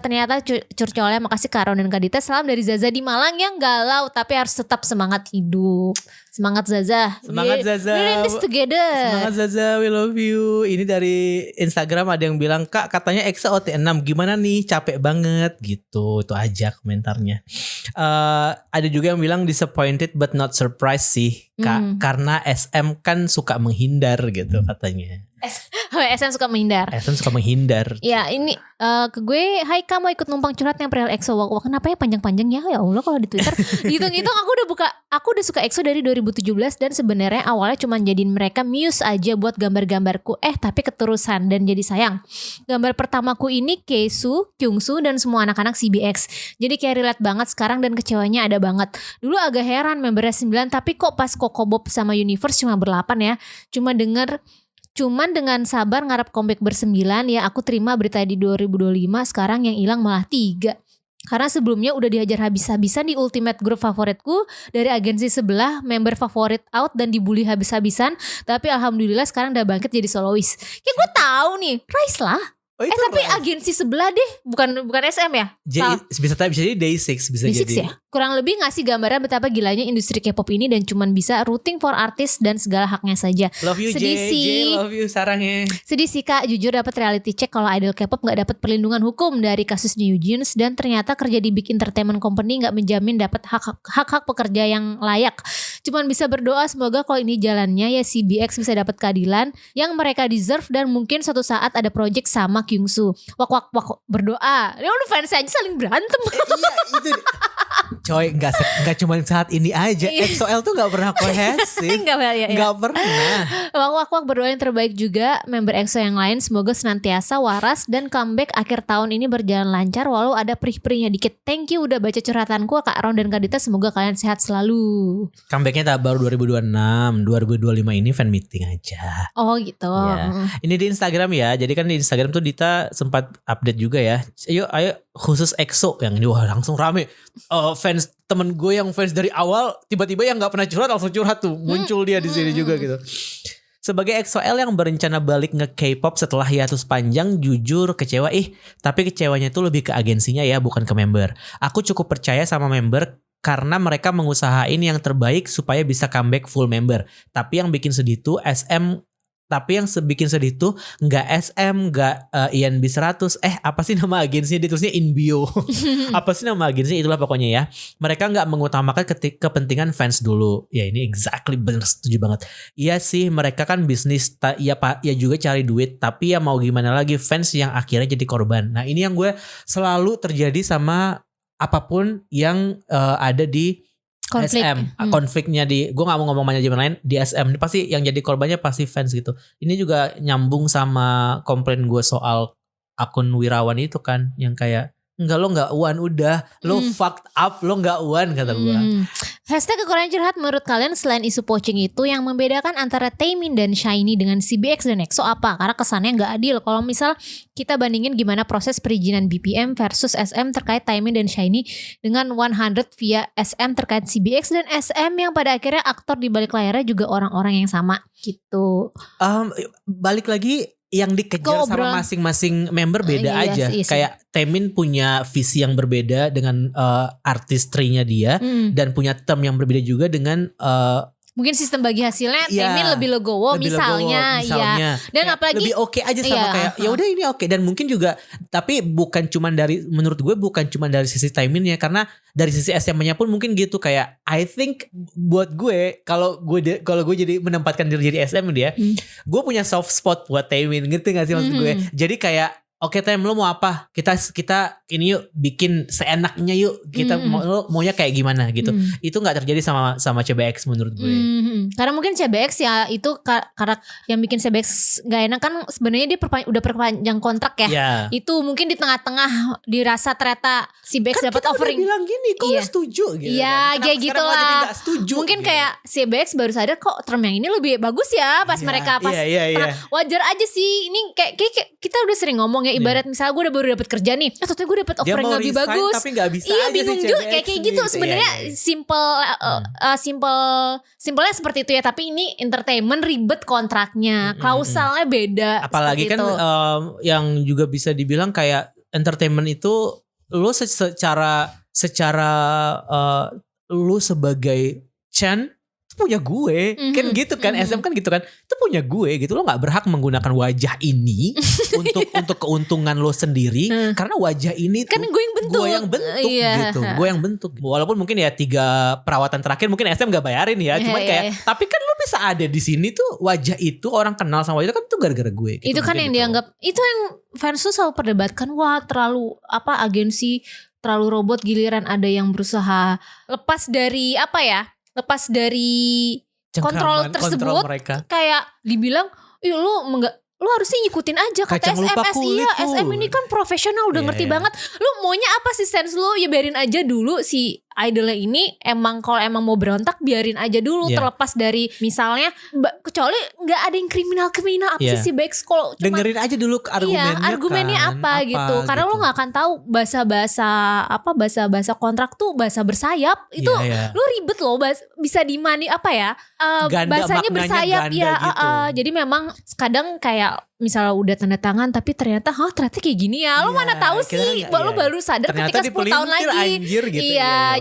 Ternyata curcolnya. Makasih Kak Ron dan Kak Dita. Salam dari Zaza di Malang yang galau tapi harus tetap semangat hidup. Semangat Zaza. Semangat Zaza. We're in this together. Semangat Zaza, we love you. Ini dari Instagram ada yang bilang, Kak katanya EXO OT6 gimana nih, capek banget gitu. Itu aja komentarnya. Ada juga yang bilang disappointed but not surprised sih Kak, karena SM kan suka menghindar gitu katanya. SM suka menghindar. SM suka menghindar. Ya ini ke gue, hai Kak mau ikut numpang curhat yang perihal EXO. Wah kenapa ya panjang-panjang ya Allah kalau di Twitter. Hitung-hitung aku udah suka EXO dari 2017 dan sebenarnya awalnya cuma jadiin mereka muse aja buat gambar-gambarku. Tapi keterusan dan jadi sayang. Gambar pertamaku ini Keisu, Kyungsu dan semua anak-anak CBX. Jadi kayak relate banget sekarang dan kecewanya ada banget. Dulu agak heran membernya 9 tapi kok pas Kokobob sama Universe cuma ber-8 ya. Cuman dengan sabar ngarep comeback ber-9 ya aku terima berita di 2025 sekarang yang hilang malah 3. Karena sebelumnya udah dihajar habis-habisan di ultimate group favoritku dari agensi sebelah, member favorit out dan dibully habis-habisan. Tapi alhamdulillah sekarang udah bangkit jadi soloist. Ya gue tahu nih, Rise lah. Tapi agensi sebelah deh, bukan SM ya? Bisa jadi Day6 bisa Day6 jadi. Ya? Kurang lebih ngasih gambaran betapa gilanya industri K-pop ini dan cuman bisa rooting for artis dan segala haknya saja. Love you Sedih J, love you sarangnya. Sedih sih Kak, jujur dapat reality check kalau idol K-pop gak dapat perlindungan hukum dari kasus New Jeans dan ternyata kerja di big entertainment company gak menjamin dapat hak-hak pekerja yang layak. Cuman bisa berdoa semoga kalau ini jalannya ya CBX bisa dapat keadilan yang mereka deserve dan mungkin suatu saat ada project sama Kyungsu. Wak berdoa. Ya lu fans aja saling berantem. Iya itu. Coy gak cuma saat ini aja. EXO-L tuh gak pernah kohesif. Gak pernah. Wak berdoa yang terbaik juga member EXO yang lain. Semoga senantiasa waras dan comeback akhir tahun ini berjalan lancar walau ada perih-perihnya dikit. Thank you udah baca curhatanku Kak Ron dan Kak Dita. Semoga kalian sehat selalu. Comebacknya tak baru 2026. 2025 ini fan meeting aja. Oh gitu ya. Ini di Instagram ya. Jadi kan di Instagram tuh Dita sempat update juga ya. Ayo khusus EXO yang ini wah langsung rame. Fans temen gue yang fans dari awal tiba-tiba yang nggak pernah curhat langsung curhat tuh muncul dia di sini juga gitu. Sebagai EXO-L yang berencana balik nge K-pop setelah hiatus panjang, jujur kecewa tapi kecewanya tuh lebih ke agensinya ya bukan ke member. Aku cukup percaya sama member karena mereka mengusahain yang terbaik supaya bisa comeback full member. Tapi yang bikin sedih tuh bikin sedih tuh nggak SM, nggak INB100. Apa sih nama agensinya? Ditulisnya InBio. Apa sih nama agensinya? Itulah pokoknya ya. Mereka nggak mengutamakan kepentingan fans dulu. Ya ini exactly bener, setuju banget. Iya sih mereka kan bisnis. Ya juga cari duit. Tapi ya mau gimana lagi fans yang akhirnya jadi korban. Nah ini yang gue selalu terjadi sama apapun yang ada di SM, konfliknya di, gue gak mau ngomong manajemen lain, di SM ini pasti yang jadi korbannya pasti fans gitu. Ini juga nyambung sama komplain gue soal akun Wirawan itu kan, yang kayak enggak lo gak uan udah, lo fucked up, lo gak uan kata gue. Hashtag kekurangan curhat menurut kalian selain isu poaching itu yang membedakan antara Taemin dan SHINee dengan CBX dan EXO apa? Karena kesannya gak adil. Kalau misal kita bandingin gimana proses perizinan BPM versus SM terkait Taemin dan SHINee dengan 100 via SM terkait CBX dan SM yang pada akhirnya aktor di balik layarnya juga orang-orang yang sama gitu. Balik lagi yang dikejar sama masing-masing member beda aja. Kayak Taemin punya visi yang berbeda dengan artistry-nya dia dan punya term yang berbeda juga dengan mungkin sistem bagi hasilnya Taemin lebih legowo misalnya. Ya. Dan kayak apalagi lebih oke aja sama kayak ya udah ini oke. Dan mungkin juga tapi bukan cuman dari, menurut gue bukan cuman dari sisi Taeminnya, karena dari sisi SM-nya pun mungkin gitu. Kayak I think buat gue kalau gue jadi menempatkan diri jadi SM dia, gue punya soft spot buat Taemin, ngerti gak sih maksud gue? Jadi kayak oke Tem, lo mau apa? Kita ini yuk bikin seenaknya yuk. Kita maunya kayak gimana gitu. Itu nggak terjadi sama CBX menurut gue. Karena mungkin CBX ya itu karena yang bikin CBX nggak enak kan sebenarnya dia udah perpanjang kontrak ya. Yeah. Itu mungkin di tengah-tengah dirasa ternyata CBX dapat offering. Kan kita udah bilang gini, kok lo setuju gitu. Iya, kayak gitu lah. Mungkin gitu. kayak CBX baru sadar kok term yang ini lebih bagus ya pas mereka pas. Iya. Wajar aja sih. Ini kayak kita udah sering ngomong ya, ibarat misalnya gue udah baru dapet kerja nih, ternyata gue dapet offer yang lebih bagus. Tapi gak bisa iya aja bingung si juga CBX kayak gitu sebenarnya simpelnya seperti itu ya, tapi ini entertainment ribet kontraknya, klausalnya beda. Apalagi kan yang juga bisa dibilang kayak entertainment itu lu secara lu sebagai Chan punya gue kan gitu kan, SM kan gitu kan, itu punya gue gitu, lo nggak berhak menggunakan wajah ini untuk keuntungan lo sendiri karena wajah ini kan gue yang bentuk gitu, gue yang bentuk. Walaupun mungkin ya 3 perawatan terakhir mungkin SM gak bayarin ya, cuman kayak tapi kan lo bisa ada di sini tuh, wajah itu orang kenal sama wajah itu kan tuh gara-gara gue gitu, itu kan yang gitu. Dianggap itu yang fans tuh selalu perdebatkan, wah terlalu agensi terlalu robot, giliran ada yang berusaha lepas dari kontrol tersebut, kayak dibilang, lu harusnya ngikutin aja kata SMS. Iya, SM ini kan profesional, udah ngerti banget. Lu maunya apa sih, sense lu ya biarin aja dulu si idolnya ini kalau emang mau berontak biarin aja dulu, terlepas dari misalnya kecuali nggak ada yang kriminal apa sih si Bex, kalau dengerin aja dulu argumennya apa gitu, karena lu nggak akan tahu bahasa kontrak tuh bahasa bersayap itu, lu ribet loh, bisa dimani bahasanya bersayap ya gitu. Jadi memang kadang kayak misalnya udah tanda tangan tapi ternyata kayak gini ya, lu mana tahu sih, lu baru sadar ketika 10 tahun lagi gitu,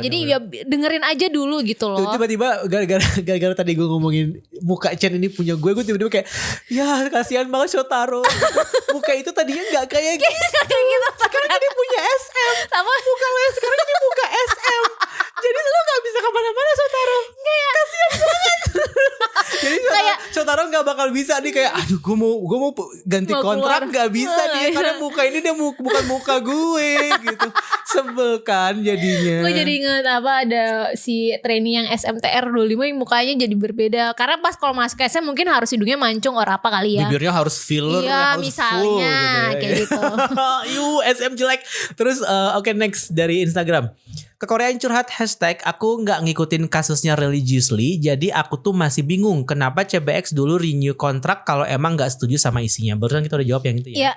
jadi ya dengerin aja dulu gitu loh. Tiba-tiba gara-gara tadi gue ngomongin muka Chen ini punya gue tiba-tiba kayak, ya kasihan banget Shotaro. Muka itu tadinya gak kayak gitu. Sekarang dia punya SM. Sama muka lo sekarang ini muka SM. Jadi lo gak bisa kemana-mana Shotaro. Kasihan banget. Jadi Shotaro gak bakal bisa nih kayak, aduh gue mau ganti kontrak gak bisa nih, karena muka ini dia bukan muka gue gitu. Sebel kan jadinya. Gue jadi inget ada si trainee yang SMTR 25 yang mukanya jadi berbeda, karena pas kalau masuk SM mungkin harus hidungnya mancung or apa kali ya, bibirnya harus filler, iya, harus misalnya full gitu kayak gitu. SM jelek. Terus oke, next dari Instagram, ke Koreaan curhat hashtag aku gak ngikutin kasusnya religiously, jadi aku tuh masih bingung kenapa CBX dulu renew kontrak kalau emang gak setuju sama isinya. Barusan kita udah jawab yang itu ya.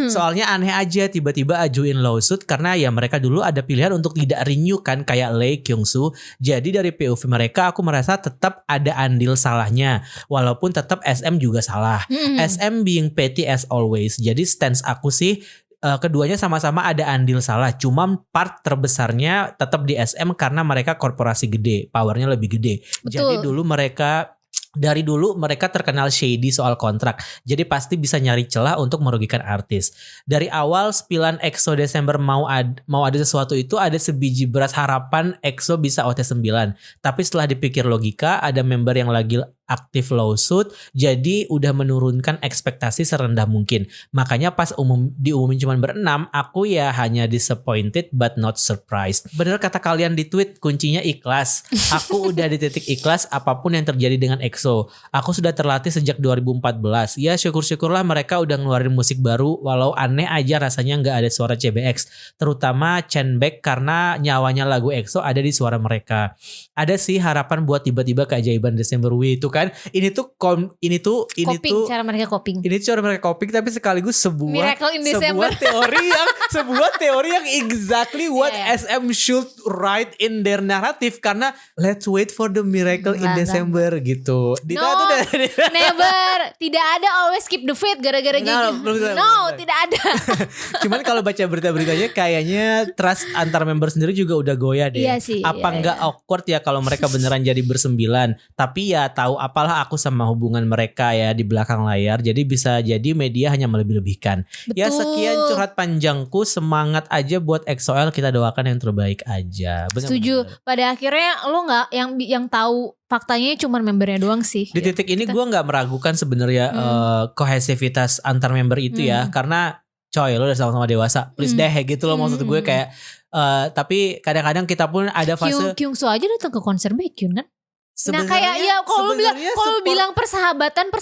Soalnya aneh aja tiba-tiba ajuin lawsuit, karena ya mereka dulu ada pilihan untuk tidak renew kan, kayak Lee Kyung-soo. Jadi dari POV mereka aku merasa tetap ada andil salahnya, walaupun tetap SM juga salah. SM being petty as always. Jadi stance aku sih keduanya sama-sama ada andil salah, cuma part terbesarnya tetap di SM karena mereka korporasi gede, powernya lebih gede. Betul. Jadi dari dulu mereka terkenal shady soal kontrak, jadi pasti bisa nyari celah untuk merugikan artis. Dari awal spilan EXO Desember mau ada sesuatu itu ada sebiji beras harapan EXO bisa OT9, tapi setelah dipikir logika ada member yang lagi aktif lawsuit, jadi udah menurunkan ekspektasi serendah mungkin. Makanya pas diumumin cuma berenam, aku ya hanya disappointed but not surprised. Bener kata kalian di tweet, kuncinya ikhlas. Aku udah di titik ikhlas apapun yang terjadi dengan EXO. Aku sudah terlatih sejak 2014. Ya syukur-syukurlah mereka udah ngeluarin musik baru, walau aneh aja rasanya gak ada suara CBX, terutama Chen Baek, karena nyawanya lagu EXO ada di suara mereka. Ada sih harapan buat tiba-tiba keajaiban Desember itu kan. Ini tuh cara mereka coping. Ini cara mereka coping, tapi sekaligus sebuah teori yang exactly what SM should write in their narrative, karena let's wait for the miracle in December gitu. Never. Tidak ada always keep the faith gara-gara gitu. Tidak ada. Cuman kalau baca berita-beritanya kayaknya trust antar member sendiri juga udah goyah deh. Iya sih, nggak awkward ya kalau mereka beneran jadi bersembilan. Tapi ya tahu apalah aku sama hubungan mereka ya di belakang layar. Jadi bisa jadi media hanya melebih-lebihkan. Betul. Ya sekian curhat panjangku. Semangat aja buat EXO-L, kita doakan yang terbaik aja. Setuju. Pada akhirnya lo nggak yang tahu faktanya cuma membernya doang sih. Di titik ini gue nggak meragukan sebenarnya kohesivitas antar member itu ya, karena coy lo udah sama-sama dewasa, please deh gitu loh. Maksud gue kayak tapi kadang-kadang kita pun ada fase Kyung-soo aja datang ke konser Baekhyun kan. Nah kayak ya kalau bilang persahabatan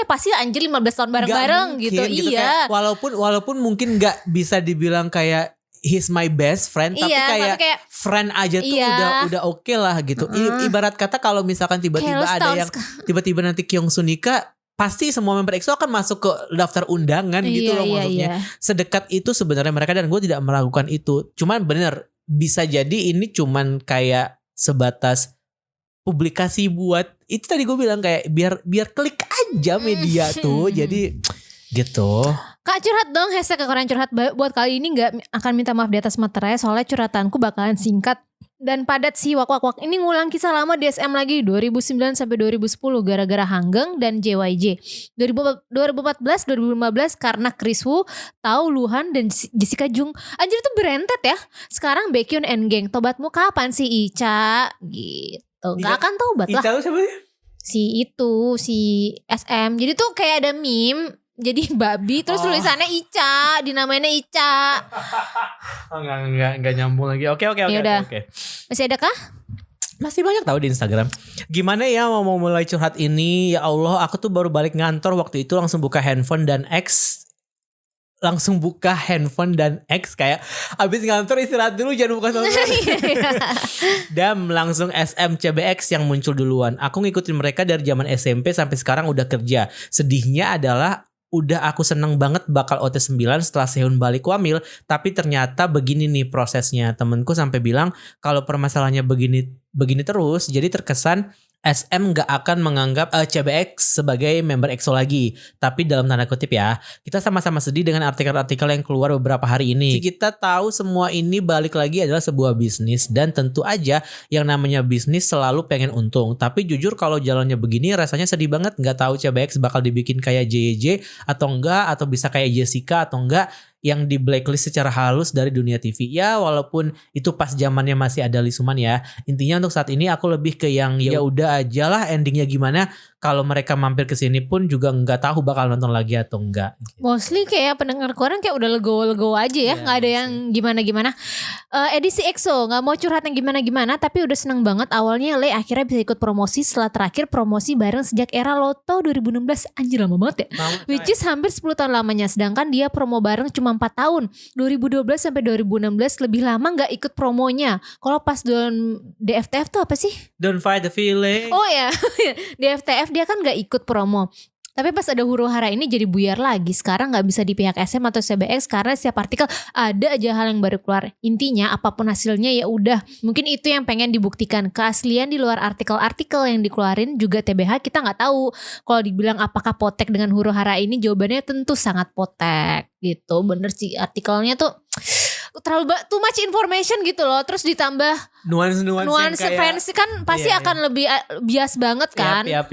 ya pasti anjir 15 tahun bareng-bareng gitu. Iya. Kayak, walaupun mungkin nggak bisa dibilang kayak he's my best friend, tapi kayak friend aja tuh udah oke lah gitu. Ibarat kata kalau misalkan tiba-tiba ada yang tiba-tiba nanti Kyung-soo nikah, pasti semua member EXO akan masuk ke daftar undangan gitu loh maksudnya. Sedekat itu sebenarnya mereka, dan gue tidak meragukan itu. Cuman bener, bisa jadi ini cuman kayak sebatas publikasi buat itu tadi gue bilang kayak biar klik aja media tuh. Jadi gitu. Kak curhat dong, hashtag kekurangan curhat. Buat kali ini gak akan minta maaf di atas materai, soalnya curhatanku bakalan singkat dan padat sih. Wak. Ini ngulang kisah lama di SM lagi 2009 sampai 2010 gara-gara Hanggeng dan JYJ. 2014 2015 karena Chris Wu, Tau, Luhan dan Jessica Jung. Anjir itu berentet ya. Sekarang Baekhyun and Gang. Tobatmu kapan sih Ica? Gitu. Gak akan tobat lah. Ica tuh siapa sih? Si SM. Jadi tuh kayak ada meme, jadi babi terus tulisannya Ica, dinamainnya Ica. Enggak nyambung lagi. Oke. Masih ada kah? Masih banyak tahu di Instagram. Gimana ya mau mulai curhat ini? Ya Allah, aku tuh baru balik ngantor waktu itu langsung buka handphone dan kayak abis ngantor istirahat dulu, jangan buka sosmed. Dan langsung SM CBX yang muncul duluan. Aku ngikutin mereka dari zaman SMP sampai sekarang udah kerja. Sedihnya adalah udah aku seneng banget bakal OT9 setelah Sehun balik wamil, tapi ternyata begini nih prosesnya. Temenku sampai bilang kalau permasalahannya begini terus, jadi terkesan SM gak akan menganggap CBX sebagai member EXO lagi. Tapi dalam tanda kutip ya, kita sama-sama sedih dengan artikel-artikel yang keluar beberapa hari ini. Kita tahu semua ini balik lagi adalah sebuah bisnis, dan tentu aja yang namanya bisnis selalu pengen untung. Tapi jujur kalau jalannya begini rasanya sedih banget. Gak tahu CBX bakal dibikin kayak JJ atau enggak, atau bisa kayak Jessica atau enggak, yang di blacklist secara halus dari dunia TV. Ya walaupun itu pas zamannya masih ada Lisuman ya. Intinya untuk saat ini aku lebih ke yang ya udah aja lah endingnya gimana. Kalau mereka mampir ke sini pun juga nggak tahu bakal nonton lagi atau enggak. Mostly kayak pendengar koran kayak udah legowo-legowo aja ya, nggak ada yang gimana-gimana. Edisi EXO nggak mau curhat yang gimana-gimana, tapi udah seneng banget awalnya Lay akhirnya bisa ikut promosi setelah terakhir promosi bareng sejak era Loto 2016. Anjir lama banget ya. Which is hampir 10 tahun lamanya, sedangkan dia promo bareng cuma 4 tahun. 2012 sampai 2016 lebih lama nggak ikut promonya. Kalau pas DFTF tuh apa sih? Don't Fight the Feeling. Oh ya, DFTF dia kan gak ikut promo. Tapi pas ada huru hara ini jadi buyar lagi. Sekarang gak bisa di pihak SM atau CBX karena setiap artikel ada aja hal yang baru keluar. Intinya apapun hasilnya ya udah. Mungkin itu yang pengen dibuktikan. Keaslian di luar artikel-artikel yang dikeluarin juga TBH kita gak tahu. Kalau dibilang apakah potek dengan huru hara ini, jawabannya tentu sangat potek gitu. Bener sih, artikelnya tuh terlalu too much information gitu loh. Terus ditambah nuansa fans kan pasti akan lebih bias banget kan. Iya.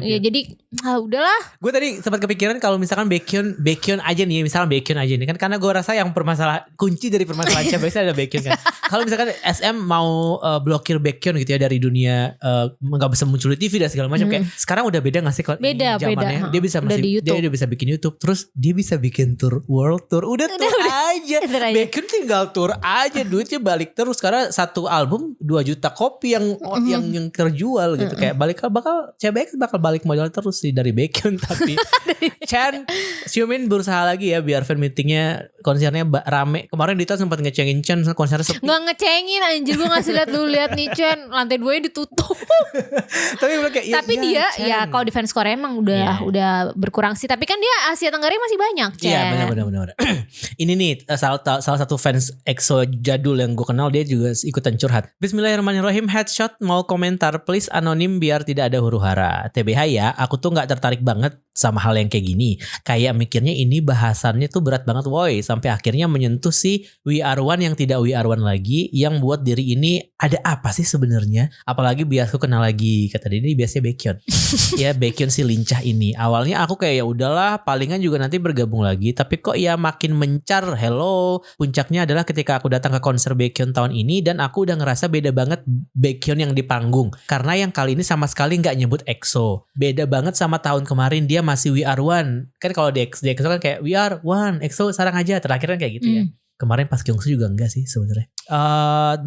Ya jadi udahlah. Gue tadi sempat kepikiran kalau misalkan Baekhyun aja nih, misalkan Baekhyun aja nih kan, karena gue rasa yang kunci dari permasalahan biasanya ada Baekhyun kan. Kalau misalkan SM mau blokir Baekhyun gitu ya dari dunia nggak bisa muncul di TV dan segala macam, kayak sekarang udah beda nggak sih kalau zamannya dia bisa dia bisa bikin YouTube, terus dia bisa bikin world tour, udah aja. Baekhyun tinggal tour aja, duitnya balik terus karena satu album 2 juta kopi yang terjual gitu. Kayak bakal CBX bakal balik modal terus sih dari Baekhyun. Tapi Chan Xiumin berusaha lagi ya biar fan meetingnya, konsernya rame. Kemarin Dita sempat ngecengin Chan konsernya sepi. Nggak ngecengin anjir, gue ngasih lihat nih Chan, lantai 2-nya ditutup. Tapi dia ya kalau di fans Korea emang udah berkurang sih. Tapi kan dia Asia Tenggara masih banyak Chan. Iya benar. Ini nih salah satu fans EXO jadul yang gue kenal, dia juga ikutan curhat. Bismillahirrahmanirrahim, headshot mau komentar please anonim biar tidak ada huru hara. TBH ya, aku tuh gak tertarik banget sama hal yang kayak gini. Kayak mikirnya ini bahasannya tuh berat banget woy, sampai akhirnya menyentuh si We Are One yang tidak We Are One lagi, yang buat diri ini ada apa sih sebenarnya? Apalagi biasku kenal lagi, kata dia ini biasanya Baekhyun. Ya Baekhyun si lincah ini. Awalnya aku kayak ya udahlah, palingan juga nanti bergabung lagi, tapi kok ya makin mencar. Hello, puncaknya adalah ketika aku datang ke konser Baekhyun tahun ini dan aku udah ngerasa beda banget Baekhyun yang di panggung, karena yang kali ini sama sekali gak nyebut EXO. Beda banget sama tahun kemarin, dia masih We Are One. Kan kalau di EXO kan kayak We Are One, EXO sarang aja, terakhir kan kayak gitu ya. Kemarin pas Kyungsu juga enggak sih sebenarnya.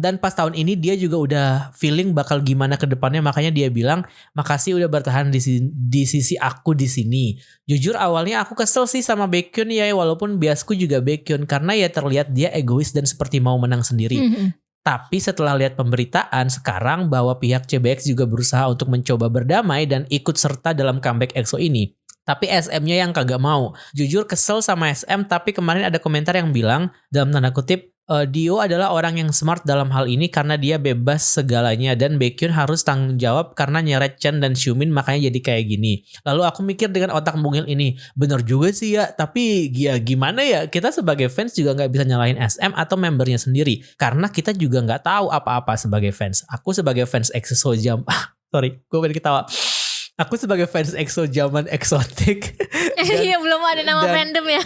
Dan pas tahun ini dia juga udah feeling bakal gimana ke depannya, makanya dia bilang makasih udah bertahan di sisi aku di sini. Jujur awalnya aku kesel sih sama Baekhyun ya, walaupun biasku juga Baekhyun, karena ya terlihat dia egois dan seperti mau menang sendiri. Tapi setelah lihat pemberitaan sekarang bahwa pihak CBX juga berusaha untuk mencoba berdamai dan ikut serta dalam comeback EXO ini, tapi SM-nya yang kagak mau. Jujur kesel sama SM, tapi kemarin ada komentar yang bilang dalam tanda kutip, Dio adalah orang yang smart dalam hal ini karena dia bebas segalanya dan Baekhyun harus tanggung jawab karena nyeret Chan dan Xiumin makanya jadi kayak gini. Lalu aku mikir dengan otak mungil ini, bener juga sih ya, tapi ya gimana ya, kita sebagai fans juga gak bisa nyalahin SM atau membernya sendiri karena kita juga gak tahu apa-apa sebagai fans. Aku sebagai fans EXO sorry, gue pengen ketawa. Aku sebagai fans EXO zaman eksotik. Iya, belum ada nama fandom ya.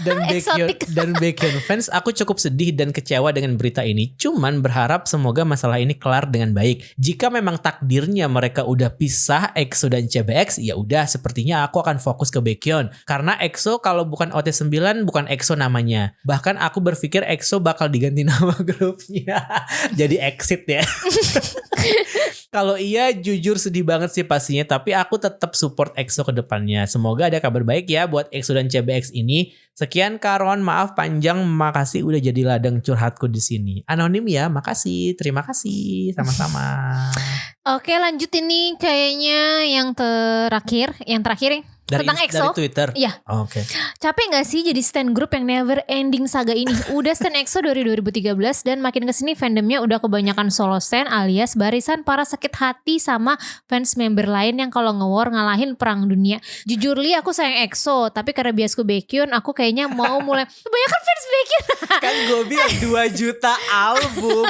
Dan Baekhyun fans, aku cukup sedih dan kecewa dengan berita ini. Cuman berharap semoga masalah ini kelar dengan baik. Jika memang takdirnya mereka udah pisah EXO dan CBX, ya udah sepertinya aku akan fokus ke Baekhyun. Karena EXO kalau bukan OT9 bukan EXO namanya. Bahkan aku berpikir EXO bakal diganti nama grupnya. Jadi Exit ya. Kalau iya jujur sedih banget sih pastinya, tapi aku tetap support EXO ke depannya. Semoga ada kabar baik ya buat EXO dan CBX ini. Sekian Karon, maaf panjang, makasih udah jadi ladang curhatku di sini. Anonim ya, makasih, terima kasih, sama-sama. Oke, lanjut ini kayaknya yang terakhir tentang EXO. Dari Twitter? Iya. Oke. Capek gak sih jadi stan group yang never ending saga ini? Udah stan EXO dari 2013 dan makin kesini fandomnya udah kebanyakan solo stan alias barisan para sakit hati sama fans member lain yang kalau nge-war ngalahin perang dunia. Jujur Li, aku sayang EXO, tapi karena biasku Baekhyun, aku kayaknya mau mulai kebanyakan fans Baekhyun. Kan gue bilang 2 juta album.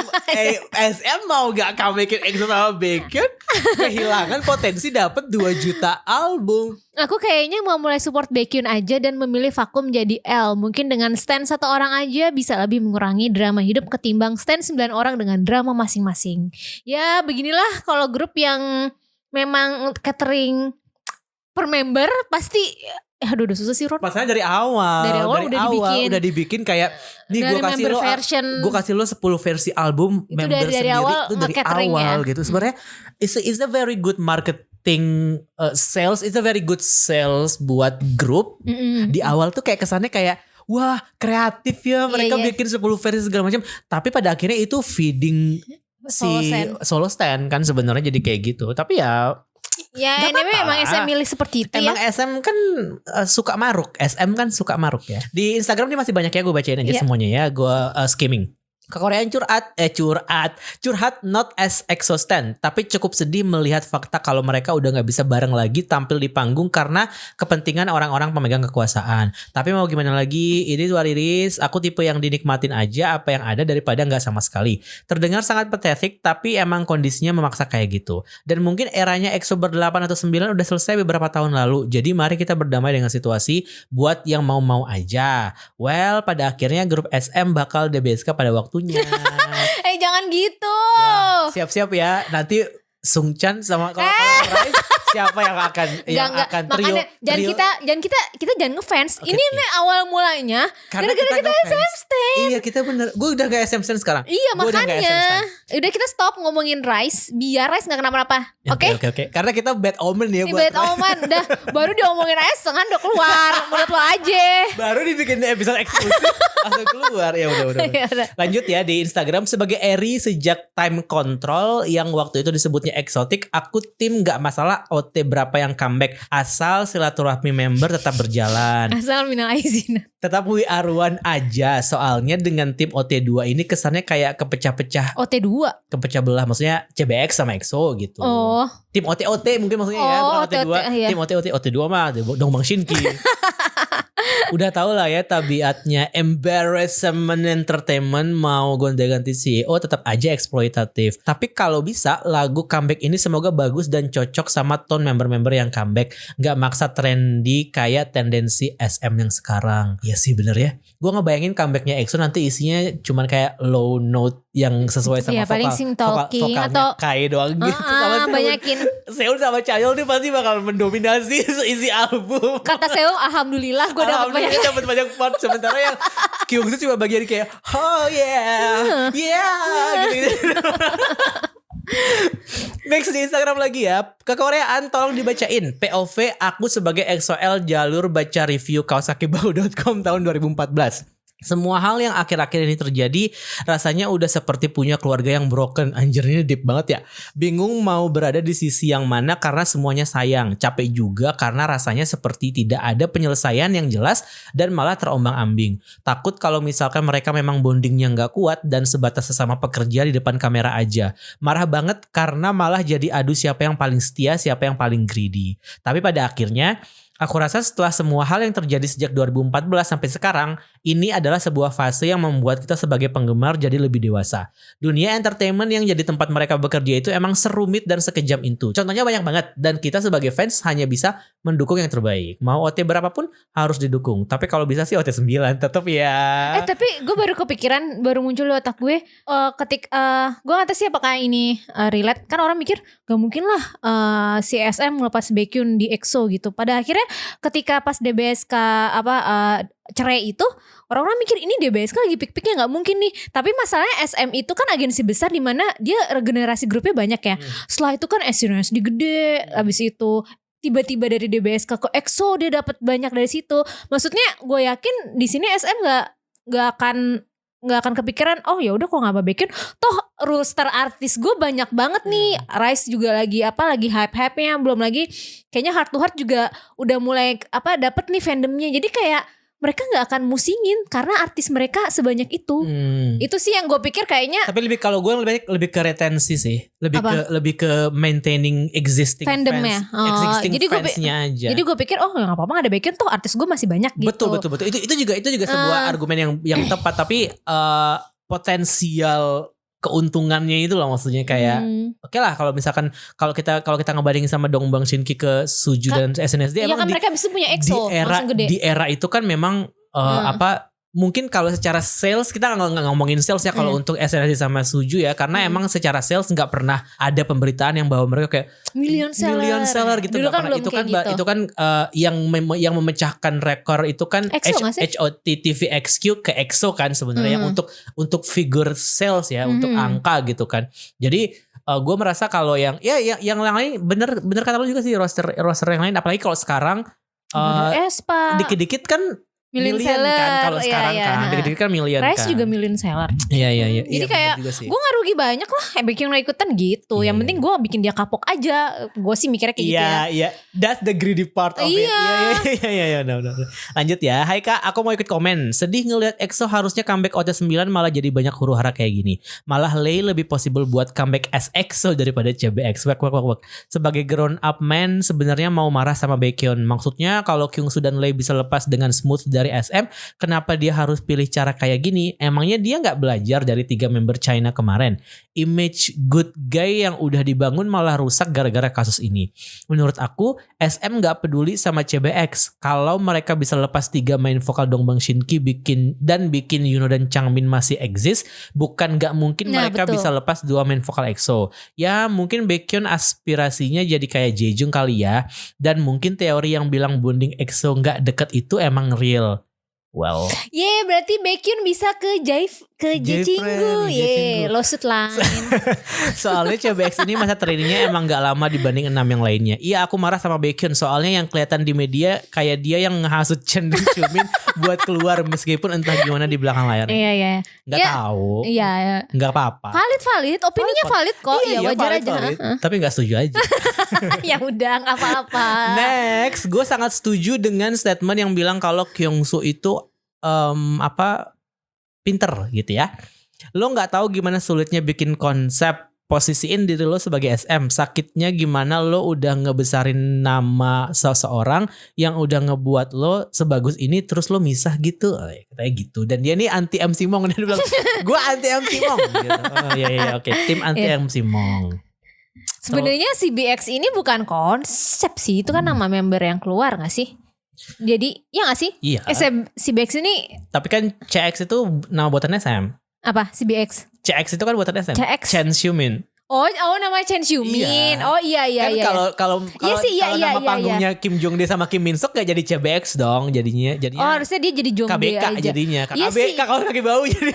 SM mau gak comebackin EXO sama Baekhyun? Kehilangan potensi dapat 2 juta album. Aku kayaknya mau mulai support Baekhyun aja dan memilih vakum jadi L. Mungkin dengan stand 1 orang aja bisa lebih mengurangi drama hidup ketimbang stand 9 orang dengan drama masing-masing. Ya beginilah kalau grup yang memang catering per member pasti aduh udah susah sih Ron. Masalahnya dari awal udah dibikin kayak nih gue kasih lo 10 versi album itu member dari sendiri awal, itu dari awal gitu. Sebenarnya it's a very good marketing sales, it's a very good sales buat grup. Di awal tuh kayak kesannya kayak wah kreatif ya mereka bikin 10 versi segala macam, tapi pada akhirnya itu feeding solo stand kan sebenarnya jadi kayak gitu. Tapi ya anyway emang SM milih seperti itu emang ya. SM kan suka maruk. SM kan suka maruk ya. Di Instagram ini masih banyak ya, gue bacain aja semuanya ya. Gue skimming. Kekoreaan curhat not as EXO stan, tapi cukup sedih melihat fakta kalau mereka udah gak bisa bareng lagi tampil di panggung karena kepentingan orang-orang pemegang kekuasaan. Tapi mau gimana lagi, ini wariris, aku tipe yang dinikmatin aja apa yang ada daripada gak sama sekali. Terdengar sangat pathetic, tapi emang kondisinya memaksa kayak gitu. Dan mungkin eranya EXO ber-8 atau 9 udah selesai beberapa tahun lalu. Jadi mari kita berdamai dengan situasi buat yang mau-mau aja. Well, pada akhirnya grup SM bakal DBSK pada waktu jangan gitu. Nah, siap-siap ya. Nanti Sungchan sama kalau Rise siapa yang akan trio. Makanya kita jangan ngefans. Okay. Ini nih awal mulanya gara-gara kita SM stan. Iya, kita bener. Gue udah gak SM stan sekarang. Iya, makanya. Udah kita stop ngomongin Rise biar Rise gak kenapa-napa. Oke. Karena kita bad omen ya buat bad omen. Udah baru diomongin Rise kan udah keluar. Menurut lo aja. Baru dibikin episode eksklusif langsung keluar. Ya udah. Lanjut ya di Instagram sebagai Eri sejak Time Control yang waktu itu disebutnya eksotik, aku tim gak masalah OT berapa yang comeback asal silaturahmi member tetap berjalan. Asal minal aizin. Tetap we are one aja. Soalnya dengan tim OT2 ini kesannya kayak kepecah-pecah. OT2? Kepecah belah, maksudnya CBX sama EXO gitu. Oh. Tim OT mungkin maksudnya ya, bukan OT2. Iya. Tim OT2 mah dong Bang Shinki. Udah tau lah ya tabiatnya embarrassment entertainment, mau gonta-ganti CEO tetap aja eksploitatif. Tapi kalau bisa lagu comeback ini semoga bagus dan cocok sama tone member-member yang comeback, gak maksa trendy kayak tendensi SM yang sekarang. Iya sih bener ya. Gue ngebayangin comebacknya EXO nanti isinya cuman kayak low note yang sesuai sama paling sing talking vokalnya atau Kai doang gitu. Banyakin Seul sama Chaeyoung nih pasti bakal mendominasi isi album. Kata Seul alhamdulillah gue dapat banyak part, sementara yang Kyungsu cuma bagian kayak oh yeah gitu. Next di Instagram lagi ya. Kekoreaan tolong dibacain POV aku sebagai EXO-L jalur baca review kaosakibau.com tahun 2014. Semua hal yang akhir-akhir ini terjadi rasanya udah seperti punya keluarga yang broken. Anjir, ini deep banget ya. Bingung mau berada di sisi yang mana karena semuanya sayang. Capek juga karena rasanya seperti tidak ada penyelesaian yang jelas dan malah terombang-ambing. Takut kalau misalkan mereka memang bondingnya gak kuat dan sebatas sesama pekerja di depan kamera aja. Marah banget karena malah jadi adu siapa yang paling setia, siapa yang paling greedy. Tapi pada akhirnya aku rasa setelah semua hal yang terjadi sejak 2014 sampai sekarang, ini adalah sebuah fase yang membuat kita sebagai penggemar jadi lebih dewasa. Dunia entertainment yang jadi tempat mereka bekerja itu emang serumit dan sekejam itu. Contohnya banyak banget, dan kita sebagai fans hanya bisa mendukung yang terbaik. Mau OT berapapun harus didukung. Tapi kalau bisa sih OT 9 tetap ya. Tapi gue baru kepikiran, baru muncul di otak gue gue gak tahu sih apakah ini relate. Kan orang mikir gak mungkin lah si SM ngelepas Baekhyun di EXO gitu. Pada akhirnya ketika pas DBSK cerai itu, orang-orang mikir ini DBSK lagi pik-piknya, nggak mungkin nih. Tapi masalahnya SM itu kan agensi besar di mana dia regenerasi grupnya banyak ya. Setelah itu kan SNSD gede, habis itu tiba-tiba dari DBSK ke EXO dia dapat banyak dari situ. Maksudnya gue yakin di sini SM nggak akan kepikiran oh ya udah kok nggak Baekhyun, toh roster artis gue banyak banget nih. Rise juga lagi hype-hype-nya, belum lagi kayaknya Heart to Heart juga udah mulai dapet nih fandomnya. Jadi kayak mereka nggak akan musingin karena artis mereka sebanyak itu. Itu sih yang gue pikir kayaknya. Tapi kalau gue lebih ke retensi sih, lebih ke maintaining existing fandomnya. Existing fansnya aja. Jadi gue pikir nggak apa-apa nggak ada Baekhyun, toh artis gue masih banyak gitu. Betul. Itu juga sebuah argumen yang tepat. Tapi potensial keuntungannya itu loh, maksudnya kayak oke lah kalau misalkan kalau kita ngebandingin sama Dongbang Shinki ke Suju dan SNSD, iya emang kan mereka bisa punya EXO di era itu kan memang mungkin kalau secara sales kita nggak ngomongin sales ya kalau untuk SNSD sama Suju ya, karena emang secara sales nggak pernah ada pemberitaan yang bahwa mereka kayak million seller gitu. Dulu kan itu kan gitu. Itu kan yang memecahkan rekor itu kan HOT TV XQ ke EXO kan sebenarnya untuk figure sales ya, untuk angka gitu kan. Jadi gue merasa kalau yang lain bener kata lu juga sih, roster yang lain apalagi kalau sekarang dikit-dikit kan million kan kalau sekarang kan dikit-dikit kan million kan. Rise juga million seller. Iya. Jadi kayak gue gak rugi banyak lah Baekhyun gak ikutan gitu. Yang penting gue bikin dia kapok aja. Gue sih mikirnya kayak gitu ya. Iya. That's the greedy part of it. Iya. No. Lanjut ya. Hai Kak, aku mau ikut komen. Sedih ngelihat EXO harusnya comeback OT9 malah jadi banyak huru-hara kayak gini. Malah Lay lebih possible buat comeback as EXO daripada CBX. Wak. Sebagai grown up man sebenarnya mau marah sama Baekhyun. Maksudnya kalau Kyungsu dan Lay bisa lepas dengan smooth dari SM, kenapa dia harus pilih cara kayak gini? Emangnya dia gak belajar dari 3 member China kemarin? Image good guy yang udah dibangun malah rusak gara-gara kasus ini. Menurut aku, SM gak peduli sama CBX. Kalau mereka bisa lepas 3 main vokal Dongbang Shinki bikin Yuno dan Changmin masih exist, bukan gak mungkin mereka bisa lepas 2 main vokal EXO. Ya mungkin Baekhyun aspirasinya jadi kayak Jaejung kali ya. Dan mungkin teori yang bilang bonding EXO gak deket itu emang real. Well, berarti Baekhyun bisa ke Jaejinggu. Lawsuit lain. Soalnya CBX ini masa trainingnya emang gak lama dibanding 6 yang lainnya. Iya, aku marah sama Baekhyun soalnya yang kelihatan di media kayak dia yang ngehasut Chen dan Chumin buat keluar meskipun entah gimana di belakang layar. Iya. Gak tahu. Iya. Gak apa-apa. Valid. Opininya valid kok. Iya, wajar valid, aja. Tapi gak setuju aja. Ya udah, gak apa-apa. Next, gue sangat setuju dengan statement yang bilang kalau Kyungsu itu pinter gitu ya. Lo nggak tahu gimana sulitnya bikin konsep, posisiin diri lo sebagai SM. Sakitnya gimana lo udah ngebesarin nama seseorang yang udah ngebuat lo sebagus ini, terus lo misah gitu. Katanya gitu. Dan dia nih anti MC Mong. Dia bilang gue anti MC Mong gitu. Oke. Tim anti MC Mong. Sebenarnya CBX ini bukan konsep sih. Itu kan nama member yang keluar gak sih? Jadi ya gak sih? Iya. CBX ini. Tapi kan CX itu nama buatan SM. Apa CBX? CX itu kan buatan SM. CX. Chen Xiumin. Oh namanya Chen Xiumin. Iya. Oh iya. Kan kalau nama panggungnya Kim Jong Dae sama Kim Min Sok gak jadi CBX dong jadinya. Oh harusnya dia jadi Jong Dae KBK aja. jadinya. KBK kalau kaki bau jadi.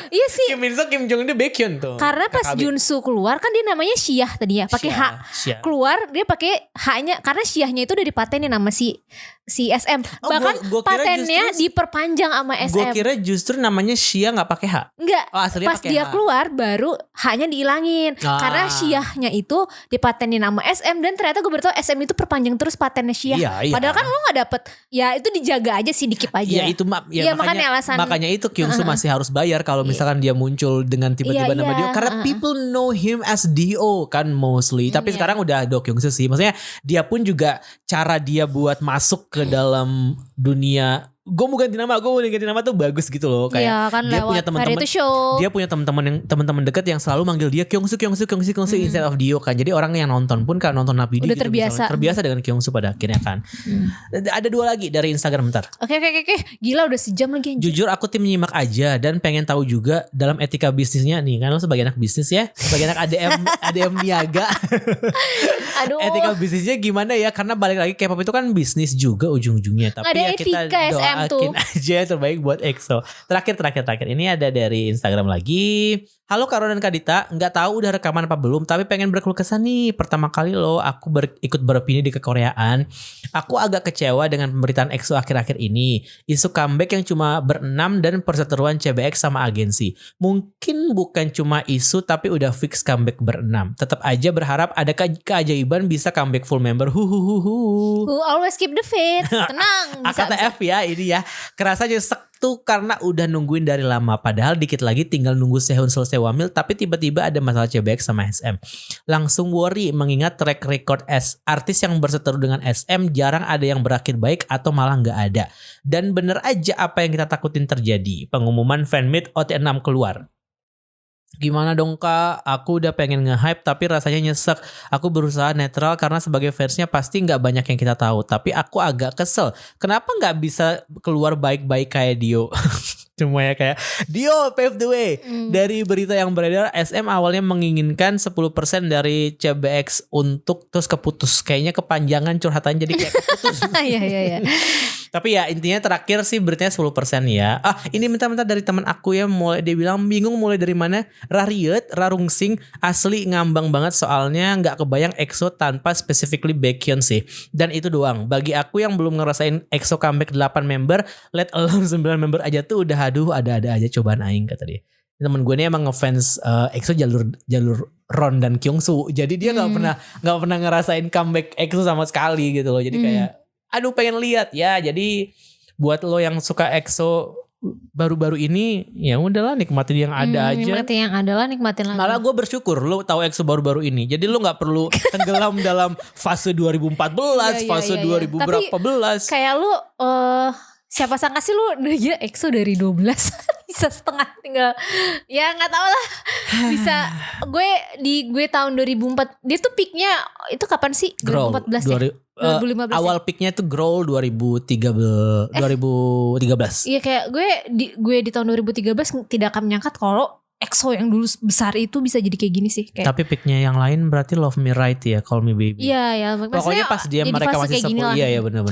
Iya sih. Kim Min Sok Kim Jong Dae Baekhyun tuh. Karena pas Junsu keluar kan dia namanya Xiah tadi ya, pakai H. Keluar dia pakai H-nya karena Xiahnya itu udah dipatenin nama si si SM. Oh, Bahkan gua kira patennya justru- diperpanjang sama SM. Gue kira justru namanya Shia gak pakai H. Enggak. Oh, aslinya Pas pakai dia H. keluar baru H-nya dihilangin. Ah. Karena Syiahnya itu dipatenin sama SM. Dan ternyata gue baru tahu SM itu perpanjang terus patennya Syiah. Iya. Padahal kan lo gak dapet. Ya itu dijaga aja sih, dikip aja. Iya itu Iya, makanya alasan. Makanya itu Kyungsoo masih harus bayar kalau misalkan dia muncul dengan tiba-tiba Iya, nama iya. Dio, karena people know him as Dio kan mostly. Tapi Iya. sekarang udah Do Kyungsoo sih. Maksudnya dia pun juga cara dia buat masuk ke dalam dunia, gue mau ganti nama tuh bagus gitu loh. Kayak Iya kan dia lewat punya teman-teman, variety show. dia punya teman-teman dekat yang selalu manggil dia Kyungsoo instead of Dio kan. Jadi orang yang nonton pun kan nonton Nabi Udah gitu, terbiasa. terbiasa dengan Kyungsoo pada akhirnya kan. Ada 2 lagi dari Instagram bentar. Oke. Gila udah sejam lagi anjir. Jujur aku tim nyimak aja dan pengen tahu juga dalam etika bisnisnya nih, kan lo sebagai anak bisnis ya, sebagai anak ADM niaga. Aduh. Etika bisnisnya gimana ya, karena balik lagi K-pop itu kan bisnis juga ujung-ujungnya. Tapi Ada ya kita etika SM tuh. doain aja yang terbaik buat EXO. Terakhir ini ada dari Instagram lagi. Halo Karo dan Kadita, nggak tahu udah rekaman apa belum, tapi pengen berkeluh kesah nih. Pertama kali loh aku ikut beropini di kekoreaan. Aku agak kecewa dengan pemberitaan EXO akhir-akhir ini. Isu comeback yang cuma berenam dan perseteruan CBX sama agensi. Mungkin bukan cuma isu tapi udah fix comeback berenam. Tetap aja berharap ada keajaiban bisa comeback full member. Who always keep the faith. Tenang. Bisa. AKTF ya ini ya. Kerasa nyesek tuh karena udah nungguin dari lama. Padahal dikit lagi tinggal nunggu Sehun selesai wamil, tapi tiba-tiba ada masalah CBX sama SM. Langsung worry mengingat track record artis yang berseteru dengan SM jarang ada yang berakhir baik atau malah nggak ada. Dan bener aja apa yang kita takutin terjadi. Pengumuman fanmeet OT6 keluar. Gimana dong Kak? Aku udah pengen nge-hype tapi rasanya nyesek. Aku berusaha netral karena sebagai fansnya pasti gak banyak yang kita tahu. Tapi aku agak kesel. Kenapa gak bisa keluar baik-baik kayak Dio? Cuma ya kayak Dio pave the way. Dari berita yang beredar, SM awalnya menginginkan 10% dari CBX untuk terus keputus. Kayaknya kepanjangan curhatan jadi kayak keputus. Iya. Tapi ya intinya terakhir sih beritanya 10% ya. Ini minta-minta dari teman aku ya, mulai dia bilang bingung mulai dari mana. Rariet, Rarungsing asli ngambang banget soalnya nggak kebayang EXO tanpa specifically Baekhyun sih. Dan itu doang. Bagi aku yang belum ngerasain EXO comeback 8 member, let alone 9 member aja tuh udah aduh ada-ada aja cobaan aing kata dia. Temen gue ini emang ngefans EXO jalur Ron dan Kyungsoo. Jadi dia nggak pernah ngerasain comeback EXO sama sekali gitu loh. Jadi kayak aduh pengen lihat ya. Jadi buat lo yang suka EXO baru-baru ini ya udahlah nikmatin yang ada aja. Nikmatin yang ada lah, nikmatin lagi. Malah gue bersyukur lo tahu EXO baru-baru ini. Jadi lo nggak perlu tenggelam dalam fase 2014, fase 2000 berapa belas. Kayak lu siapa sangka sih lu ya EXO dari 12 bisa setengah tinggal ya nggak tahu lah bisa gue tahun 2004 dia tuh peaknya itu kapan sih 2014 ya 2015 awal peaknya tuh Growl 2013. Iya kayak gue di tahun 2013 tidak akan menyangka kalau EXO yang dulu besar itu bisa jadi kayak gini sih kayak. Tapi picknya yang lain berarti Love Me Right ya, Call Me Baby. Iya. Pokoknya pas dia mereka masih sepuh. Iya benar.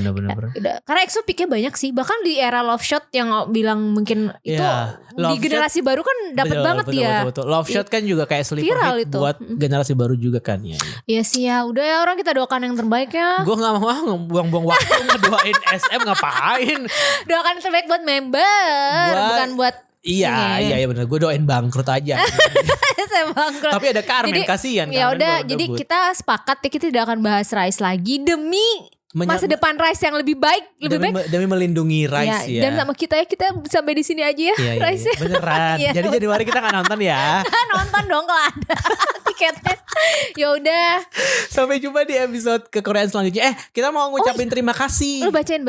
Karena EXO picknya banyak sih. Bahkan di era Love Shot yang bilang mungkin itu di generasi baru kan dapat banget dia. Betul. Love Shot kan juga kayak sleeper hit buat generasi baru juga kan ya. Iya sih ya. Udah ya orang kita doakan yang terbaik ya. Gue gak mau buang-buang waktu ngedoain SM ngapain. Doakan yang terbaik buat member, bukan buat Iya benar. Gue doain bangkrut aja. Saya bangkrut. Tapi ada Carmen kasihan. Ya udah, jadi kita sepakat ya kita tidak akan bahas Rise lagi demi masa depan Rise yang lebih baik, demi melindungi Rise ya. Dan sama kita ya kita sampai di sini aja ya. Rise. Iya. Beneran. Jadi Januari kita nggak nonton ya. Nonton dong kalau ada tiketnya. Ya udah. Sampai jumpa di episode kekoreaan selanjutnya. Kita mau ngucapin terima kasih. Lu bacain.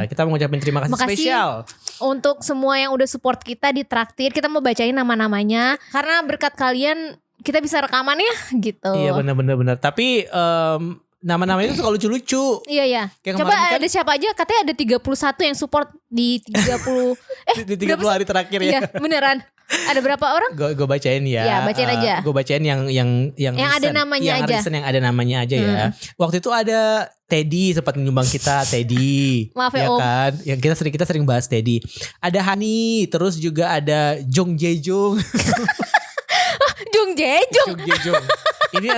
Kita mau ngucapin terima kasih spesial untuk semua yang udah support kita di Traktir. Kita mau bacain nama-namanya karena berkat kalian kita bisa rekaman ya gitu. Iya benar. Tapi nama-namanya itu suka lucu-lucu. Iya. Coba ada siapa aja? Katanya ada 31 yang support di 30 di 30 hari terakhir ya. Iya, beneran. Ada berapa orang? Gue bacain ya. Iya, bacain aja. Gue bacain yang ada namanya aja. Yang ada namanya aja ya. Waktu itu ada Teddy sempat nyumbang kita, Teddy. Maaf ya Om. Kan? Yang kita sering bahas Teddy. Ada Hani, terus juga ada Jung Jae-jung. Jung Jae-jung. Ini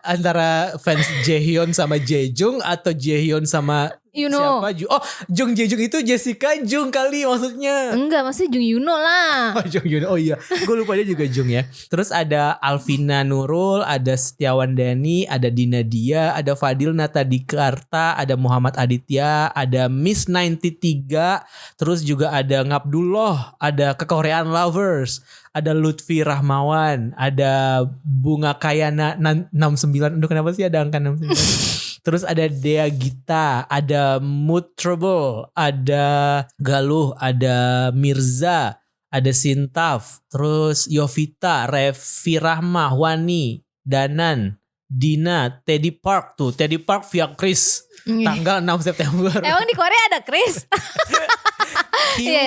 antara fans Jaehyun sama Jae-jung atau Jaehyun sama Siapa Jung? Oh, Jung Jae-jung itu Jessica Jung kali maksudnya. Enggak, maksudnya Jung Yuno lah. Oh, Jung Yuno. Oh iya, gue lupa dia juga Jung ya. Terus ada Alvina Nurul, ada Setiawan Dani, ada Dina Dia, ada Fadil Natadikarta, ada Muhammad Aditya, ada Miss 93, terus juga ada Ngabdullah, ada Kekoreaan Lovers, ada Lutfi Rahmawan, ada Bunga Kayana 69. Aduh, kenapa sih ada angka 69? Terus ada Dea Gita, ada Mood Trouble, ada Galuh, ada Mirza, ada Sintaf, terus Yovita, Revi Rahma, Wani, Danan, Dina, Teddy Park tuh, Teddy Park via Chris, tanggal 6 September. Emang di Korea ada Chris?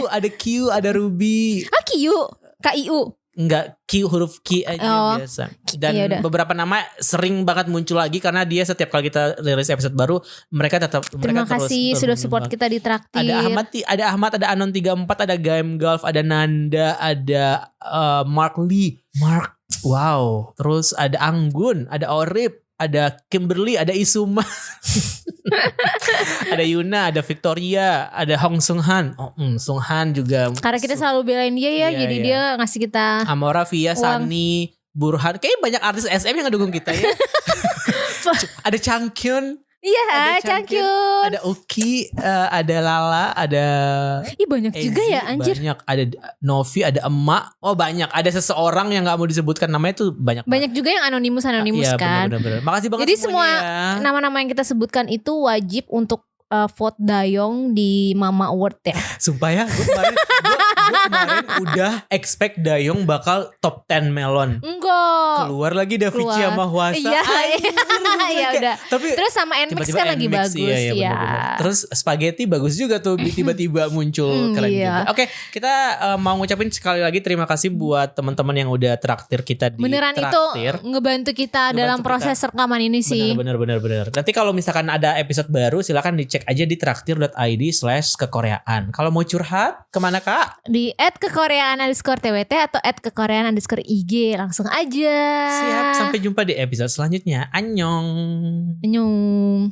Ada Q, ada Ruby. KIU. Enggak, Q huruf Q aja biasa. Dan Yaudah. beberapa nama sering banget muncul lagi karena dia setiap kali kita rilis episode baru mereka Terima kasih sudah support kita di Traktir. Ada Ahmad, ada Anon 34, ada Gaim Golf, ada Nanda, ada Mark Lee. Wow. Terus ada Anggun, ada Orip, ada Kimberly, ada Isuma. Ada Yuna, ada Victoria, ada Hong Sung Han. Sung Han juga. Karena kita selalu belain dia ya, jadi dia ngasih kita Amora, Via, Sani, Burhan. Kayaknya banyak artis SM yang ngedukung kita ya. Ada Changkyun. Iya, Changkyun. Ada Uki, ada Lala, ada banyak Ezi, juga ya anjir. Banyak, ada Novi, ada Emak. Oh banyak, ada seseorang yang gak mau disebutkan namanya tuh banyak. Banyak juga yang anonimus Iya, kan. Bener. Makasih banget jadi semuanya semua nama-nama yang kita sebutkan itu wajib untuk vote Dayong di Mama Award ya. Sumpah ya, gue kemarin udah expect Dayong bakal top 10 melon. Enggak. Keluar lagi Da Vinci sama Hwasa. Iya. Ya udah. Tapi terus sama NMAX kan lagi bagus ya. Bener. Terus Spaghetti bagus juga tuh tiba-tiba muncul keren juga. Oke, kita mau ngucapin sekali lagi terima kasih buat teman-teman yang udah traktir kita di beneran Traktir. itu ngebantu kita dalam proses rekaman ini sih. Bener. Nanti kalau misalkan ada episode baru silakan dicek aja di traktir.id/kekoreaan. Kalau mau curhat kemana Kak? Di @kekoreaan_twt atau @kekoreaan_ig langsung aja. Siap, sampai jumpa di episode selanjutnya. Annyeong. Annyeong.